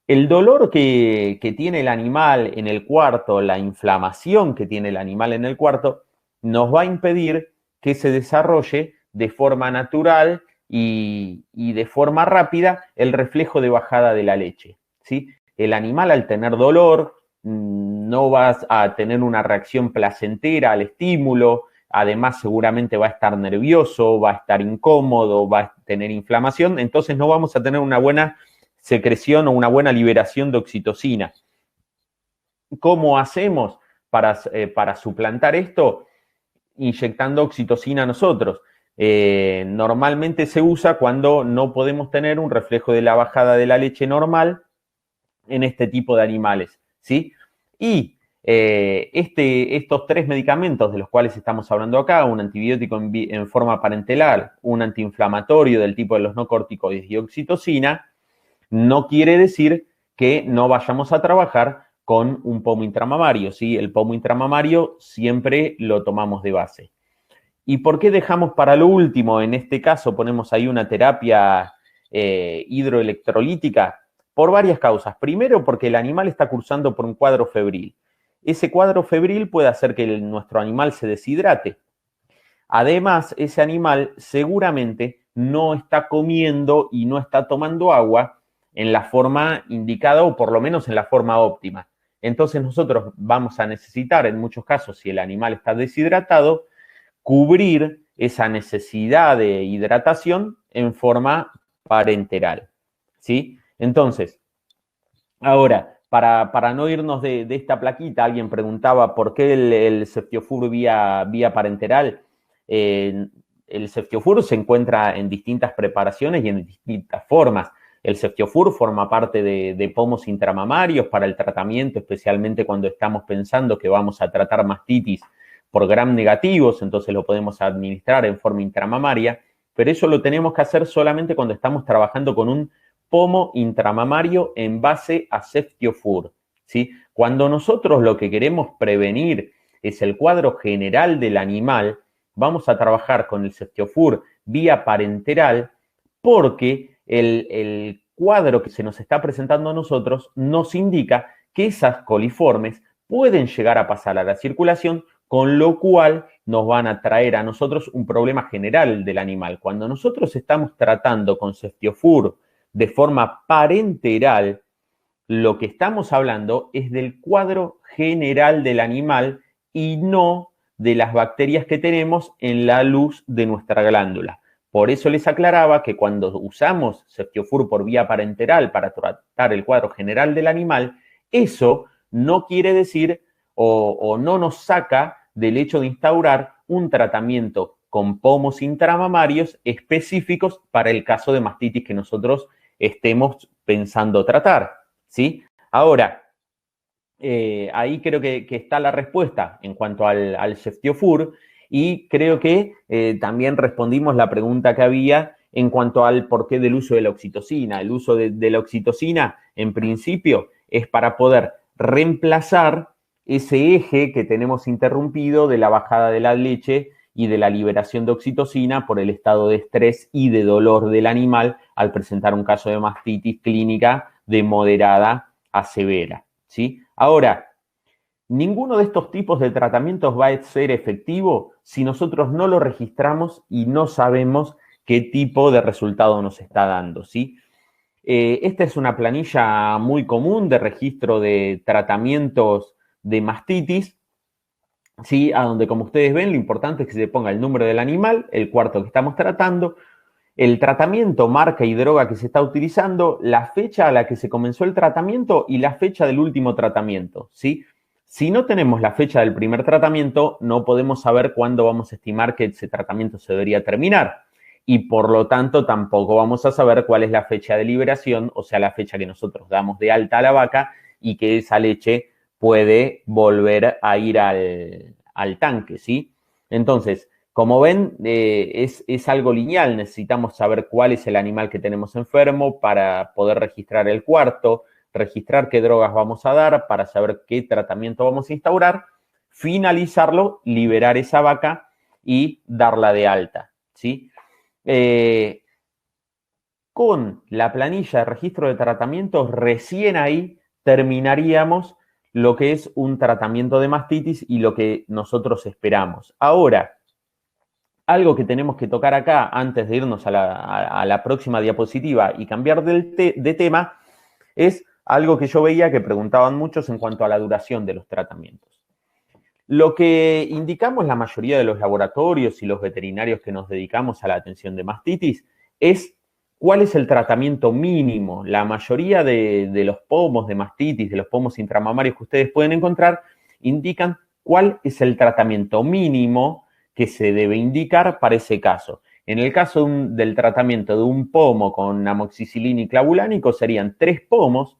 El dolor que tiene el animal en el cuarto, la inflamación que tiene el animal en el cuarto, nos va a impedir que se desarrolle de forma natural y de forma rápida el reflejo de bajada de la leche, ¿sí? El animal al tener dolor no va a tener una reacción placentera al estímulo, además seguramente va a estar nervioso, va a estar incómodo, va a tener inflamación, entonces no vamos a tener una buena secreción o una buena liberación de oxitocina. ¿Cómo hacemos para suplantar esto? Inyectando oxitocina nosotros. Normalmente se usa cuando no podemos tener un reflejo de la bajada de la leche normal en este tipo de animales, ¿sí? Y estos tres medicamentos de los cuales estamos hablando acá, un antibiótico en forma parenteral, un antiinflamatorio del tipo de los no corticoides y oxitocina, no quiere decir que no vayamos a trabajar con un pomo intramamario, ¿sí? El pomo intramamario siempre lo tomamos de base. ¿Y por qué dejamos para lo último? En este caso ponemos ahí una terapia hidroelectrolítica por varias causas. Primero, porque el animal está cursando por un cuadro febril. Ese cuadro febril puede hacer que nuestro animal se deshidrate. Además, ese animal seguramente no está comiendo y no está tomando agua en la forma indicada o por lo menos en la forma óptima. Entonces nosotros vamos a necesitar, en muchos casos, si el animal está deshidratado, cubrir esa necesidad de hidratación en forma parenteral, ¿sí? Entonces, ahora, para no irnos de esta plaquita, alguien preguntaba por qué el Ceftiofur vía parenteral. El Ceftiofur se encuentra en distintas preparaciones y en distintas formas. El Ceftiofur forma parte de pomos intramamarios para el tratamiento, especialmente cuando estamos pensando que vamos a tratar mastitis por gram negativos, entonces lo podemos administrar en forma intramamaria, pero eso lo tenemos que hacer solamente cuando estamos trabajando con un pomo intramamario en base a Ceftiofur, ¿sí? Cuando nosotros lo que queremos prevenir es el cuadro general del animal, vamos a trabajar con el Ceftiofur vía parenteral porque el cuadro que se nos está presentando a nosotros nos indica que esas coliformes pueden llegar a pasar a la circulación, con lo cual nos van a traer a nosotros un problema general del animal. Cuando nosotros estamos tratando con Ceftiofur de forma parenteral, lo que estamos hablando es del cuadro general del animal y no de las bacterias que tenemos en la luz de nuestra glándula. Por eso les aclaraba que cuando usamos Ceftiofur por vía parenteral para tratar el cuadro general del animal, eso no quiere decir o no nos saca del hecho de instaurar un tratamiento con pomos intramamarios específicos para el caso de mastitis que nosotros estemos pensando tratar, ¿sí? Ahora, ahí creo que está la respuesta en cuanto al Ceftiofur y creo que también respondimos la pregunta que había en cuanto al porqué del uso de la oxitocina. El uso de la oxitocina, en principio, es para poder reemplazar ese eje que tenemos interrumpido de la bajada de la leche y de la liberación de oxitocina por el estado de estrés y de dolor del animal al presentar un caso de mastitis clínica de moderada a severa, ¿sí? Ahora, ninguno de estos tipos de tratamientos va a ser efectivo si nosotros no lo registramos y no sabemos qué tipo de resultado nos está dando, ¿sí? Esta es una planilla muy común de registro de tratamientos de mastitis, ¿sí? A donde, como ustedes ven, lo importante es que se ponga el número del animal, el cuarto que estamos tratando, el tratamiento, marca y droga que se está utilizando, la fecha a la que se comenzó el tratamiento y la fecha del último tratamiento, ¿sí? Si no tenemos la fecha del primer tratamiento, no podemos saber cuándo vamos a estimar que ese tratamiento se debería terminar. Y por lo tanto, tampoco vamos a saber cuál es la fecha de liberación, o sea, la fecha que nosotros damos de alta a la vaca y que esa leche puede volver a ir al tanque, ¿sí? Entonces, como ven, es algo lineal. Necesitamos saber cuál es el animal que tenemos enfermo para poder registrar el cuarto, registrar qué drogas vamos a dar para saber qué tratamiento vamos a instaurar, finalizarlo, liberar esa vaca y darla de alta, ¿sí? Con la planilla de registro de tratamientos, recién ahí terminaríamos lo que es un tratamiento de mastitis y lo que nosotros esperamos. Ahora, algo que tenemos que tocar acá antes de irnos a la próxima diapositiva y cambiar de tema es algo que yo veía que preguntaban muchos en cuanto a la duración de los tratamientos. Lo que indicamos la mayoría de los laboratorios y los veterinarios que nos dedicamos a la atención de mastitis es cuál es el tratamiento mínimo. La mayoría de los pomos de mastitis, de los pomos intramamarios que ustedes pueden encontrar, indican cuál es el tratamiento mínimo que se debe indicar para ese caso. En el caso del tratamiento de un pomo con amoxicilina y clavulánico serían 3 pomos,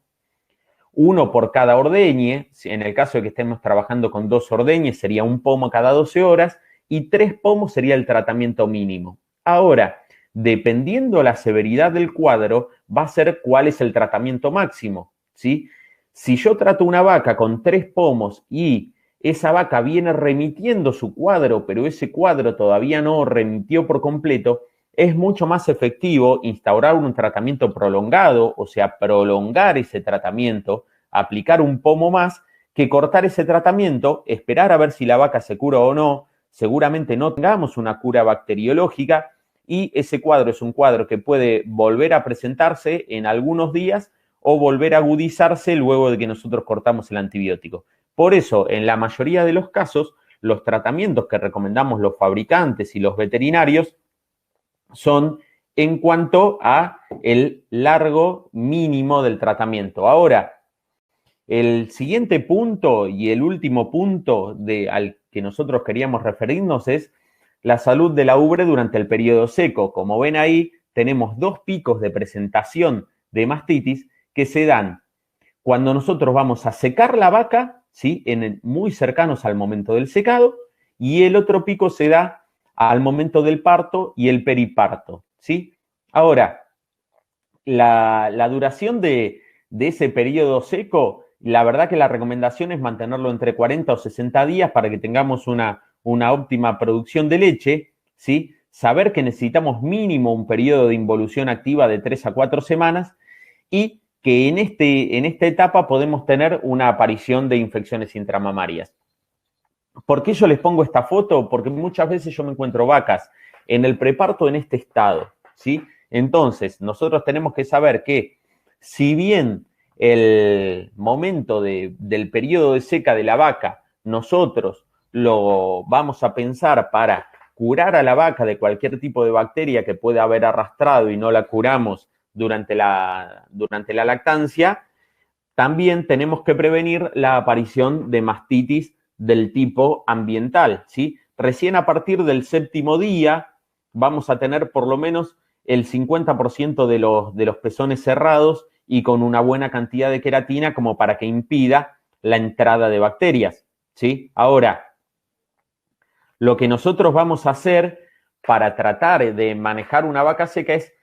uno por cada ordeñe. En el caso de que estemos trabajando con 2 ordeñes sería un pomo cada 12 horas y 3 pomos sería el tratamiento mínimo. Ahora, dependiendo la severidad del cuadro, va a ser cuál es el tratamiento máximo, ¿sí? Si yo trato una vaca con 3 pomos y esa vaca viene remitiendo su cuadro, pero ese cuadro todavía no remitió por completo, es mucho más efectivo instaurar un tratamiento prolongado, o sea, prolongar ese tratamiento, aplicar un pomo más, que cortar ese tratamiento, esperar a ver si la vaca se cura o no. Seguramente no tengamos una cura bacteriológica y ese cuadro es un cuadro que puede volver a presentarse en algunos días o volver a agudizarse luego de que nosotros cortamos el antibiótico. Por eso, en la mayoría de los casos, los tratamientos que recomendamos los fabricantes y los veterinarios son en cuanto a el largo mínimo del tratamiento. Ahora, El siguiente punto y el último punto al que nosotros queríamos referirnos es la salud de la ubre durante el periodo seco. Como ven ahí, tenemos dos picos de presentación de mastitis que se dan cuando nosotros vamos a secar la vaca, ¿sí? Muy cercanos al momento del secado, y el otro pico se da al momento del parto y el periparto, ¿sí? Ahora, la duración de ese periodo seco, la verdad que la recomendación es mantenerlo entre 40 o 60 días para que tengamos una óptima producción de leche, ¿sí? Saber que necesitamos mínimo un periodo de involución activa de 3 a 4 semanas y que en esta etapa podemos tener una aparición de infecciones intramamarias. ¿Por qué yo les pongo esta foto? Porque muchas veces yo me encuentro vacas en el preparto en este estado, ¿sí? Entonces, nosotros tenemos que saber que si bien el momento del periodo de seca de la vaca, nosotros lo vamos a pensar para curar a la vaca de cualquier tipo de bacteria que pueda haber arrastrado y no la curamos durante la lactancia, también tenemos que prevenir la aparición de mastitis del tipo ambiental, ¿sí? Recién a partir del 7º día vamos a tener por lo menos el 50% de los pezones cerrados y con una buena cantidad de queratina como para que impida la entrada de bacterias, ¿sí? Ahora, lo que nosotros vamos a hacer para tratar de manejar una vaca seca es,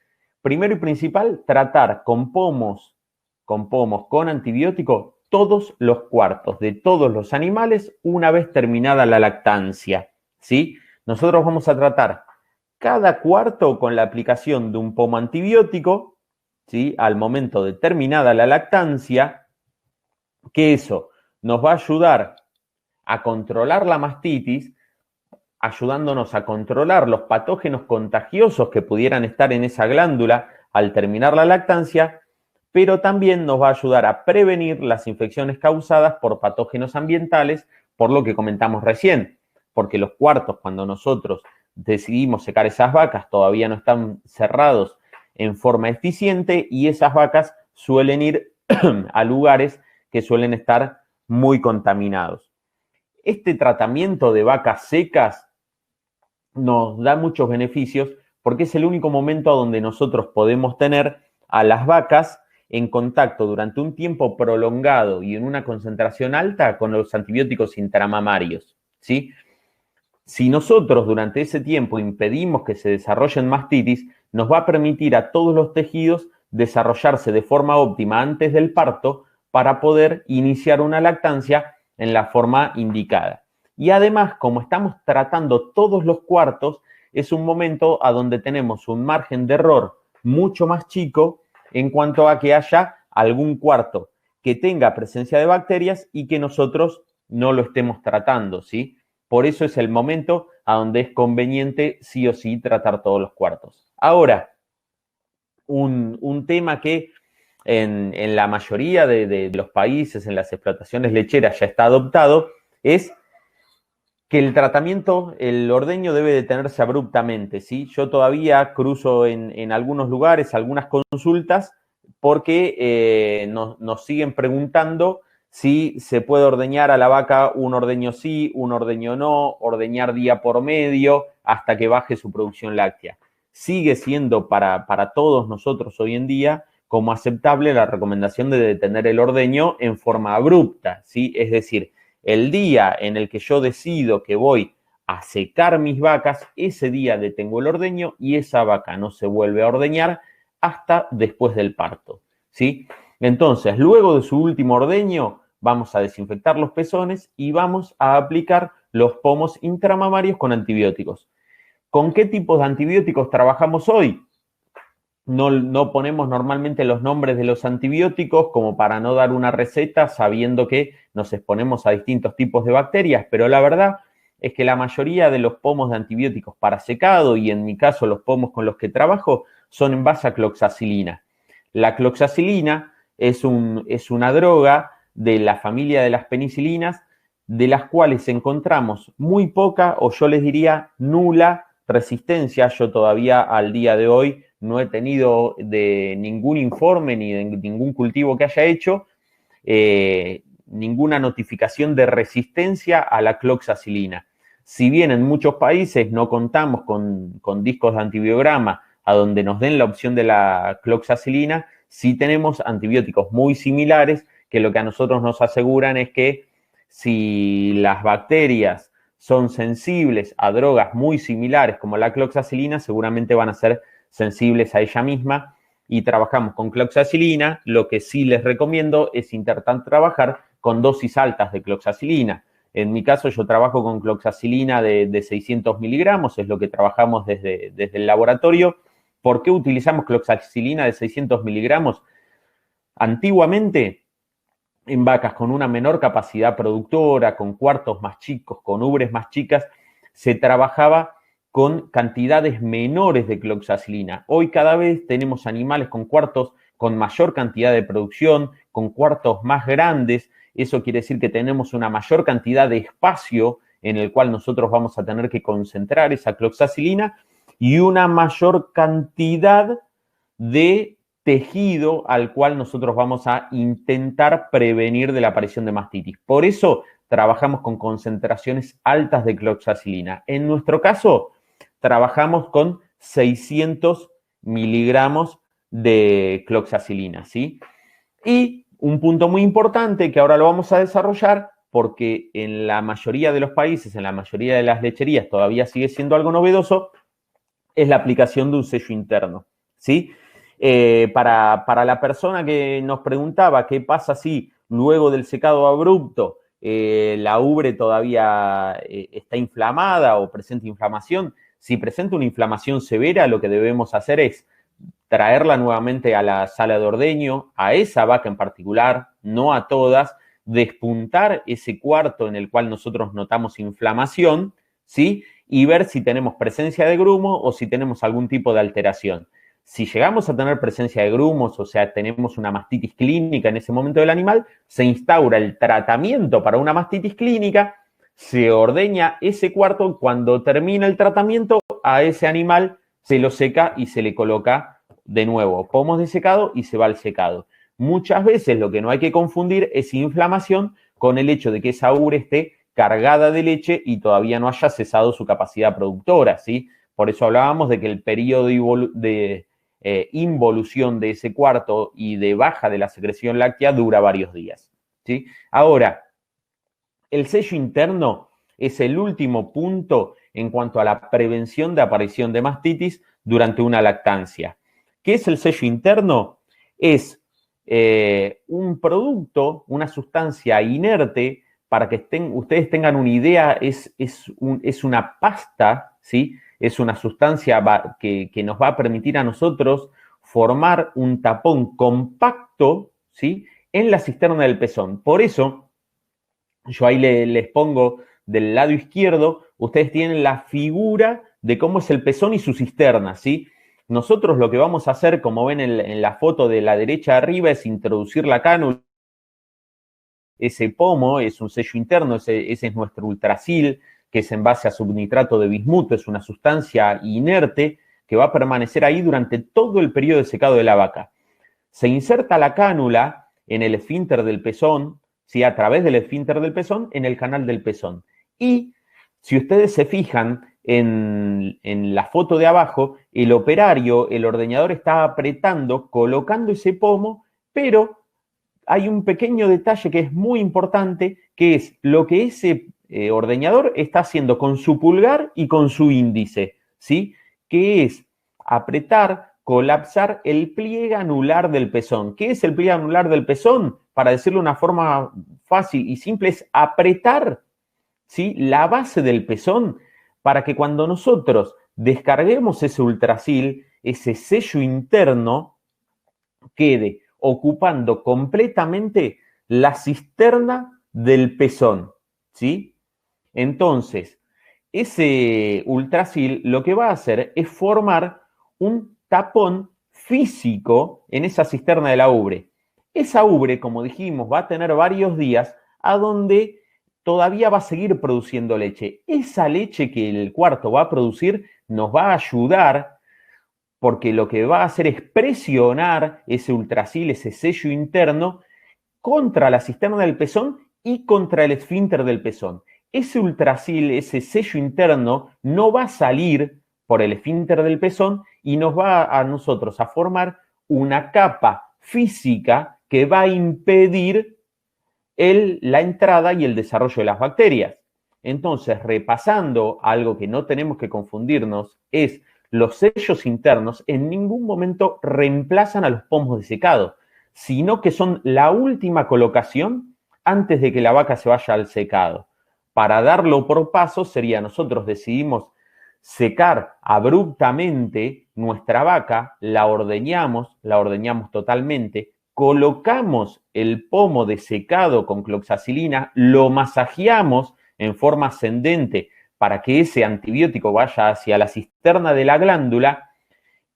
primero y principal, tratar con pomos con antibiótico todos los cuartos de todos los animales una vez terminada la lactancia, ¿sí? Nosotros vamos a tratar cada cuarto con la aplicación de un pomo antibiótico, ¿sí? Al momento de terminada la lactancia, que eso nos va a ayudar a controlar la mastitis, ayudándonos a controlar los patógenos contagiosos que pudieran estar en esa glándula al terminar la lactancia, pero también nos va a ayudar a prevenir las infecciones causadas por patógenos ambientales, por lo que comentamos recién, porque los cuartos, cuando nosotros decidimos secar esas vacas, todavía no están cerrados en forma eficiente y esas vacas suelen ir a lugares que suelen estar muy contaminados. Este tratamiento de vacas secas nos da muchos beneficios porque es el único momento donde nosotros podemos tener a las vacas en contacto durante un tiempo prolongado y en una concentración alta con los antibióticos intramamarios, ¿sí? Si nosotros durante ese tiempo impedimos que se desarrollen mastitis, nos va a permitir a todos los tejidos desarrollarse de forma óptima antes del parto para poder iniciar una lactancia en la forma indicada. Y además, como estamos tratando todos los cuartos, es un momento a donde tenemos un margen de error mucho más chico en cuanto a que haya algún cuarto que tenga presencia de bacterias y que nosotros no lo estemos tratando, ¿sí? Por eso es el momento a donde es conveniente sí o sí tratar todos los cuartos. Ahora, un tema que en la mayoría de los países, en las explotaciones lecheras ya está adoptado, es que el tratamiento, el ordeño debe detenerse abruptamente, ¿sí? Yo todavía cruzo en algunos lugares, algunas consultas, porque nos siguen preguntando si se puede ordeñar a la vaca un ordeño sí, un ordeño no, ordeñar día por medio hasta que baje su producción láctea. Sigue siendo para todos nosotros hoy en día como aceptable la recomendación de detener el ordeño en forma abrupta, ¿sí? Es decir, el día en el que yo decido que voy a secar mis vacas, ese día detengo el ordeño y esa vaca no se vuelve a ordeñar hasta después del parto, ¿sí? Entonces, luego de su último ordeño, vamos a desinfectar los pezones y vamos a aplicar los pomos intramamarios con antibióticos. ¿Con qué tipos de antibióticos trabajamos hoy? No ponemos normalmente los nombres de los antibióticos como para no dar una receta sabiendo que nos exponemos a distintos tipos de bacterias, pero la verdad es que la mayoría de los pomos de antibióticos para secado, y en mi caso los pomos con los que trabajo, son en base a cloxacilina. La cloxacilina es una droga de la familia de las penicilinas, de las cuales encontramos muy poca, o yo les diría nula resistencia. Yo todavía al día de hoy no he tenido de ningún informe ni de ningún cultivo que haya hecho ninguna notificación de resistencia a la cloxacilina. Si bien en muchos países no contamos con discos de antibiograma a donde nos den la opción de la cloxacilina, sí tenemos antibióticos muy similares que lo que a nosotros nos aseguran es que si las bacterias son sensibles a drogas muy similares como la cloxacilina, seguramente van a ser sensibles a ella misma, y trabajamos con cloxacilina. Lo que sí les recomiendo es intentar trabajar con dosis altas de cloxacilina. En mi caso, yo trabajo con cloxacilina de 600 miligramos, es lo que trabajamos desde el laboratorio. ¿Por qué utilizamos cloxacilina de 600 miligramos? Antiguamente, en vacas con una menor capacidad productora, con cuartos más chicos, con ubres más chicas, se trabajaba con cantidades menores de cloxacilina. Hoy cada vez tenemos animales con cuartos con mayor cantidad de producción, con cuartos más grandes. Eso quiere decir que tenemos una mayor cantidad de espacio en el cual nosotros vamos a tener que concentrar esa cloxacilina y una mayor cantidad de tejido al cual nosotros vamos a intentar prevenir de la aparición de mastitis. Por eso trabajamos con concentraciones altas de cloxacilina. En nuestro caso, trabajamos con 600 miligramos de cloxacilina, ¿sí? Y un punto muy importante que ahora lo vamos a desarrollar, porque en la mayoría de los países, en la mayoría de las lecherías todavía sigue siendo algo novedoso, es la aplicación de un sello interno, ¿sí? Para la persona que nos preguntaba qué pasa si luego del secado abrupto la ubre todavía está inflamada o presenta inflamación. Si presenta una inflamación severa, lo que debemos hacer es traerla nuevamente a la sala de ordeño, a esa vaca en particular, no a todas, despuntar ese cuarto en el cual nosotros notamos inflamación, ¿sí? Y ver si tenemos presencia de grumo o si tenemos algún tipo de alteración. Si llegamos a tener presencia de grumos, o sea, tenemos una mastitis clínica en ese momento del animal, se instaura el tratamiento para una mastitis clínica, se ordeña ese cuarto, cuando termina el tratamiento, a ese animal se lo seca y se le coloca de nuevo pomos de secado y se va al secado. Muchas veces lo que no hay que confundir es inflamación con el hecho de que esa ubre esté cargada de leche y todavía no haya cesado su capacidad productora, ¿sí? Por eso hablábamos de que el periodo de involución de ese cuarto y de baja de la secreción láctea dura varios días, ¿sí? Ahora, el sello interno es el último punto en cuanto a la prevención de aparición de mastitis durante una lactancia. ¿Qué es el sello interno? Es un producto, una sustancia inerte. Para que ustedes tengan una idea, es una pasta, ¿sí? Es una sustancia que nos va a permitir a nosotros formar un tapón compacto, ¿sí? En la cisterna del pezón. Por eso, yo ahí les pongo del lado izquierdo, ustedes tienen la figura de cómo es el pezón y su cisterna, ¿sí? Nosotros lo que vamos a hacer, como ven en la foto de la derecha arriba, es introducir la cánula. Ese pomo es un sello interno, ese es nuestro ultrasil, que es en base a subnitrato de bismuto, es una sustancia inerte que va a permanecer ahí durante todo el periodo de secado de la vaca. Se inserta la cánula en el esfínter del pezón, ¿sí? A través del esfínter del pezón, en el canal del pezón. Y si ustedes se fijan en la foto de abajo, el operario, el ordeñador está apretando, colocando ese pomo, pero hay un pequeño detalle que es muy importante, que es lo que ese ordeñador está haciendo con su pulgar y con su índice, ¿sí? Que es apretar, colapsar el pliegue anular del pezón. ¿Qué es el pliegue anular del pezón? Para decirlo de una forma fácil y simple, es apretar, ¿sí? La base del pezón para que cuando nosotros descarguemos ese ultrasil, ese sello interno, quede ocupando completamente la cisterna del pezón, ¿sí? Entonces, ese ultrasil lo que va a hacer es formar un tapón físico en esa cisterna de la ubre. Esa ubre, como dijimos, va a tener varios días a donde todavía va a seguir produciendo leche. Esa leche que el cuarto va a producir nos va a ayudar, porque lo que va a hacer es presionar ese ultrasil, ese sello interno, contra la cisterna del pezón y contra el esfínter del pezón. Ese ultrasil, ese sello interno, no va a salir por el esfínter del pezón y nos va a nosotros a formar una capa física que va a impedir la entrada y el desarrollo de las bacterias. Entonces, repasando algo que no tenemos que confundirnos, es los sellos internos en ningún momento reemplazan a los pomos de secado, sino que son la última colocación antes de que la vaca se vaya al secado. Para darlo por paso sería, nosotros decidimos secar abruptamente nuestra vaca, la ordeñamos totalmente, colocamos el pomo de secado con cloxacilina, lo masajeamos en forma ascendente para que ese antibiótico vaya hacia la cisterna de la glándula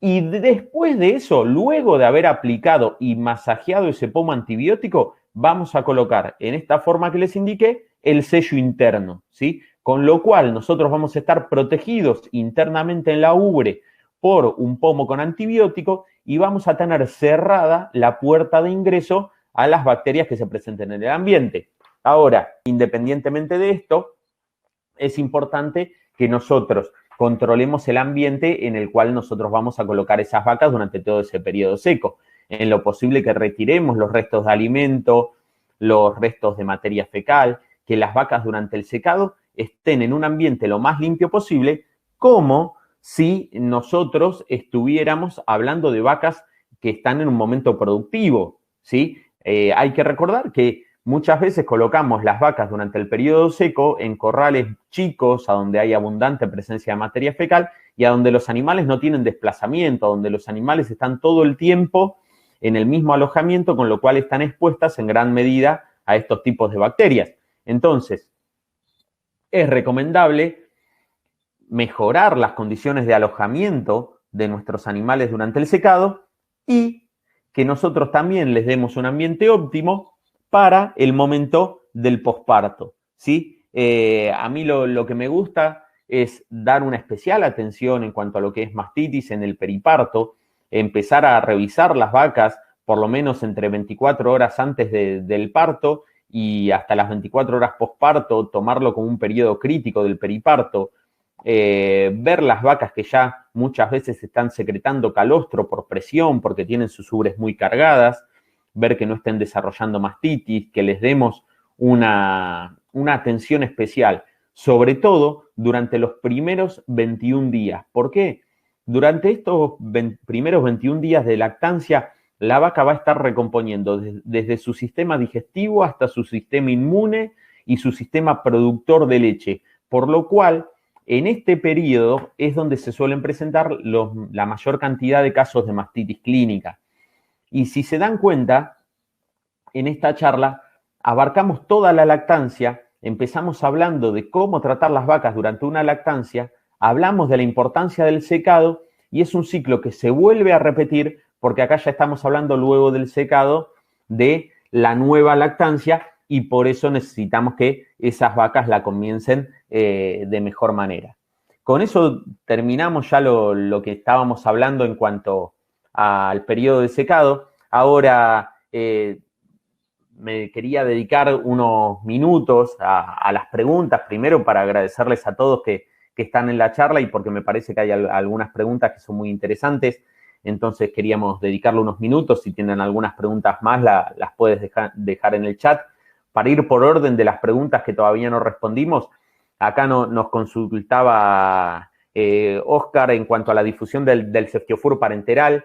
y después de eso, luego de haber aplicado y masajeado ese pomo antibiótico, vamos a colocar en esta forma que les indiqué el sello interno, ¿sí? Con lo cual nosotros vamos a estar protegidos internamente en la ubre por un pomo con antibiótico y vamos a tener cerrada la puerta de ingreso a las bacterias que se presenten en el ambiente. Ahora, independientemente de esto, es importante que nosotros controlemos el ambiente en el cual nosotros vamos a colocar esas vacas durante todo ese periodo seco. En lo posible que retiremos los restos de alimento, los restos de materia fecal, que las vacas durante el secado estén en un ambiente lo más limpio posible, como si nosotros estuviéramos hablando de vacas que están en un momento productivo, ¿sí? Hay que recordar que muchas veces colocamos las vacas durante el periodo seco en corrales chicos, a donde hay abundante presencia de materia fecal y a donde los animales no tienen desplazamiento, a donde los animales están todo el tiempo en el mismo alojamiento, con lo cual están expuestas en gran medida a estos tipos de bacterias. Entonces, es recomendable mejorar las condiciones de alojamiento de nuestros animales durante el secado y que nosotros también les demos un ambiente óptimo para el momento del posparto, ¿sí? A mí lo que me gusta es dar una especial atención en cuanto a lo que es mastitis en el periparto, empezar a revisar las vacas por lo menos entre 24 horas antes del parto y hasta las 24 horas posparto, tomarlo como un periodo crítico del periparto, ver las vacas que ya muchas veces están secretando calostro por presión porque tienen sus ubres muy cargadas, ver que no estén desarrollando mastitis, que les demos una atención especial, sobre todo durante los primeros 21 días. ¿Por qué? Durante estos primeros 21 días de lactancia, la vaca va a estar recomponiendo desde su sistema digestivo hasta su sistema inmune y su sistema productor de leche, por lo cual en este periodo es donde se suelen presentar la mayor cantidad de casos de mastitis clínica. Y si se dan cuenta, en esta charla abarcamos toda la lactancia, empezamos hablando de cómo tratar las vacas durante una lactancia, hablamos de la importancia del secado y es un ciclo que se vuelve a repetir porque acá ya estamos hablando luego del secado de la nueva lactancia y por eso necesitamos que esas vacas la comiencen de mejor manera. Con eso terminamos ya lo que estábamos hablando en cuanto al periodo de secado. Ahora me quería dedicar unos minutos a las preguntas, primero para agradecerles a todos que están en la charla y porque me parece que hay algunas preguntas que son muy interesantes. Entonces queríamos dedicarle unos minutos. Si tienen algunas preguntas más, las puedes dejar en el chat. Para ir por orden de las preguntas que todavía no respondimos, acá nos consultaba Oscar en cuanto a la difusión del Ceftiofur parenteral.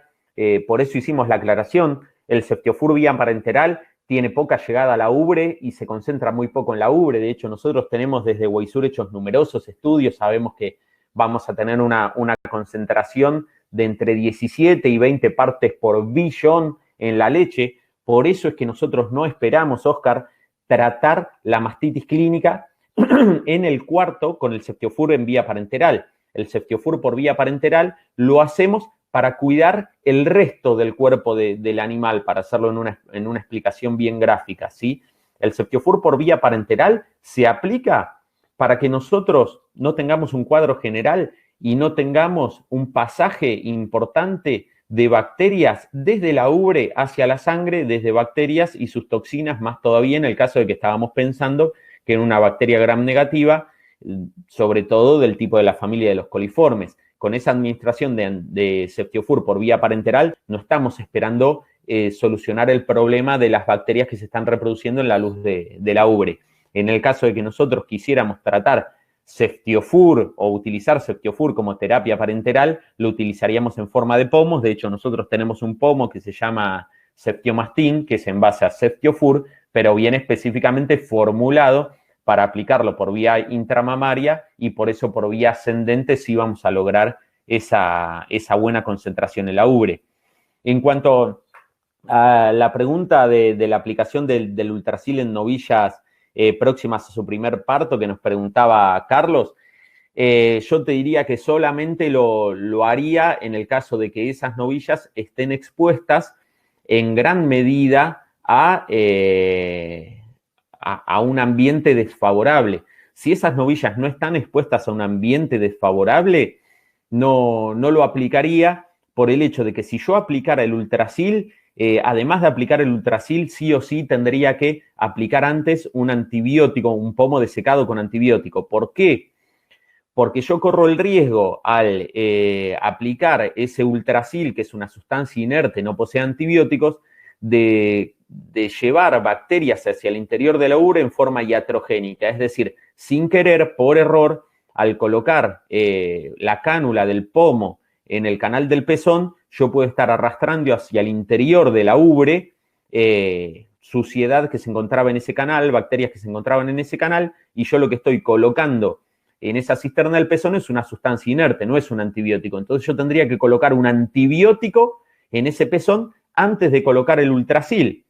Por eso hicimos la aclaración. El Ceftiofur vía parenteral tiene poca llegada a la ubre y se concentra muy poco en la ubre. De hecho, nosotros tenemos desde Weisur hechos numerosos estudios. Sabemos que vamos a tener una concentración de entre 17 y 20 partes por billón en la leche. Por eso es que nosotros no esperamos, Oscar, tratar la mastitis clínica en el cuarto con el Ceftiofur en vía parenteral. El Ceftiofur por vía parenteral lo hacemos para cuidar el resto del cuerpo del animal, para hacerlo en una explicación bien gráfica, ¿sí? El Ceftiofur por vía parenteral se aplica para que nosotros no tengamos un cuadro general y no tengamos un pasaje importante de bacterias desde la ubre hacia la sangre, desde bacterias y sus toxinas, más todavía en el caso de que estábamos pensando que en una bacteria gram negativa, sobre todo del tipo de la familia de los coliformes. Con esa administración de Ceftiofur por vía parenteral, no estamos esperando solucionar el problema de las bacterias que se están reproduciendo en la luz de la ubre. En el caso de que nosotros quisiéramos tratar Ceftiofur o utilizar Ceftiofur como terapia parenteral, lo utilizaríamos en forma de pomos. De hecho, nosotros tenemos un pomo que se llama Ceftiomaztin, que es en base a Ceftiofur, pero viene específicamente formulado para aplicarlo por vía intramamaria y por eso por vía ascendente sí vamos a lograr esa buena concentración en la ubre. En cuanto a la pregunta de la aplicación del Ultrasil en novillas próximas a su primer parto que nos preguntaba Carlos, yo te diría que solamente lo haría en el caso de que esas novillas estén expuestas en gran medida a un ambiente desfavorable. Si esas novillas no están expuestas a un ambiente desfavorable, no lo aplicaría por el hecho de que si yo aplicara el Ultrasil, además de aplicar el Ultrasil, sí o sí tendría que aplicar antes un antibiótico, un pomo de secado con antibiótico. ¿Por qué? Porque yo corro el riesgo al aplicar ese Ultrasil, que es una sustancia inerte, no posee antibióticos, de llevar bacterias hacia el interior de la ubre en forma iatrogénica, es decir, sin querer, por error, al colocar la cánula del pomo en el canal del pezón, yo puedo estar arrastrando hacia el interior de la ubre suciedad que se encontraba en ese canal, bacterias que se encontraban en ese canal, y yo lo que estoy colocando en esa cisterna del pezón es una sustancia inerte, no es un antibiótico. Entonces yo tendría que colocar un antibiótico en ese pezón antes de colocar el Ultrasil.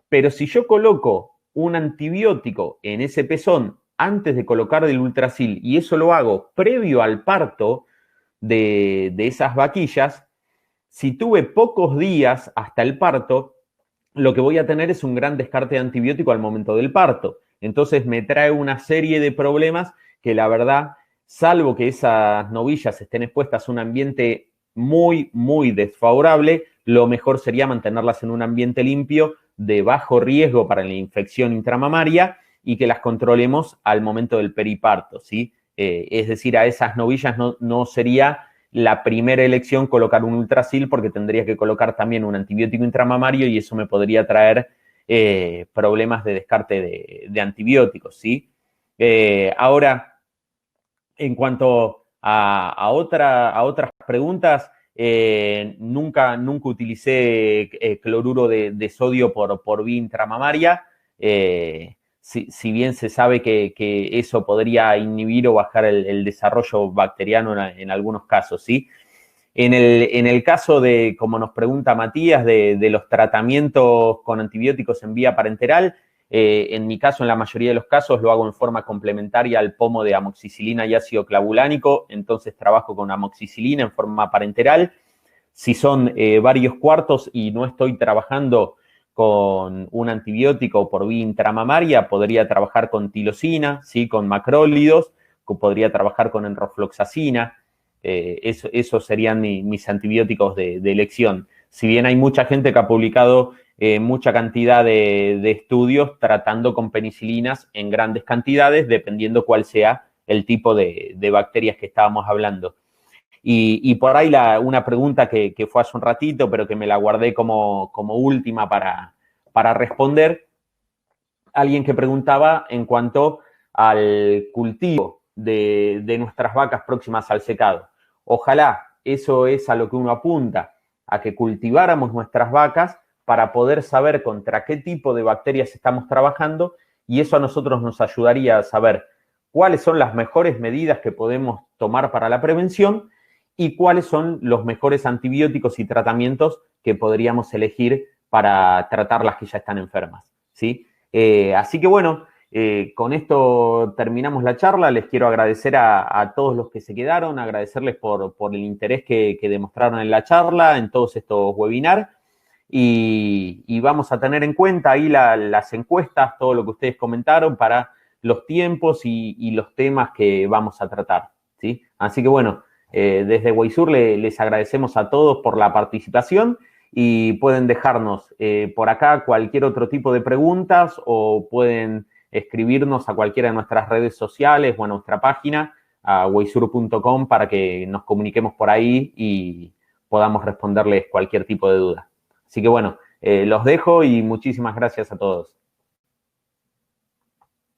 Pero si yo coloco un antibiótico en ese pezón antes de colocar el Ultrasil, y eso lo hago previo al parto de esas vaquillas, si tuve pocos días hasta el parto, lo que voy a tener es un gran descarte de antibiótico al momento del parto. Entonces me trae una serie de problemas que la verdad, salvo que esas novillas estén expuestas a un ambiente muy, muy desfavorable, lo mejor sería mantenerlas en un ambiente limpio, de bajo riesgo para la infección intramamaria y que las controlemos al momento del periparto, ¿sí? Es decir, a esas novillas no sería la primera elección colocar un Ultrasil porque tendría que colocar también un antibiótico intramamario y eso me podría traer problemas de descarte de antibióticos, ¿sí? Ahora, en cuanto a otras preguntas, nunca utilicé cloruro de sodio por vía intramamaria. Si bien se sabe que eso podría inhibir o bajar el desarrollo bacteriano en algunos casos, ¿sí? En el caso de, como nos pregunta Matías, de los tratamientos con antibióticos en vía parenteral, en mi caso, en la mayoría de los casos, lo hago en forma complementaria al pomo de amoxicilina y ácido clavulánico, entonces trabajo con amoxicilina en forma parenteral. Si son varios cuartos y no estoy trabajando con un antibiótico por vía intramamaria, podría trabajar con tilosina, ¿sí? Con macrólidos, podría trabajar con enrofloxacina. Esos serían mis antibióticos de elección. Si bien hay mucha gente que ha publicado mucha cantidad de estudios tratando con penicilinas en grandes cantidades, dependiendo cuál sea el tipo de bacterias que estábamos hablando. Y por ahí una pregunta que fue hace un ratito, pero que me la guardé como última para responder, alguien que preguntaba en cuanto al cultivo de nuestras vacas próximas al secado. Ojalá eso es a lo que uno apunta, a que cultiváramos nuestras vacas para poder saber contra qué tipo de bacterias estamos trabajando y eso a nosotros nos ayudaría a saber cuáles son las mejores medidas que podemos tomar para la prevención y cuáles son los mejores antibióticos y tratamientos que podríamos elegir para tratar las que ya están enfermas, ¿sí? Así que bueno, con esto terminamos la charla. Les quiero agradecer a todos los que se quedaron, agradecerles por el interés que demostraron en la charla, en todos estos webinars. Y vamos a tener en cuenta ahí las encuestas, todo lo que ustedes comentaron para los tiempos y los temas que vamos a tratar, ¿sí? Así que bueno, Desde Weisur les agradecemos a todos por la participación y pueden dejarnos por acá cualquier otro tipo de preguntas o pueden escribirnos a cualquiera de nuestras redes sociales o a nuestra página, a weisur.com, para que nos comuniquemos por ahí y podamos responderles cualquier tipo de duda. Así que bueno, los dejo y muchísimas gracias a todos.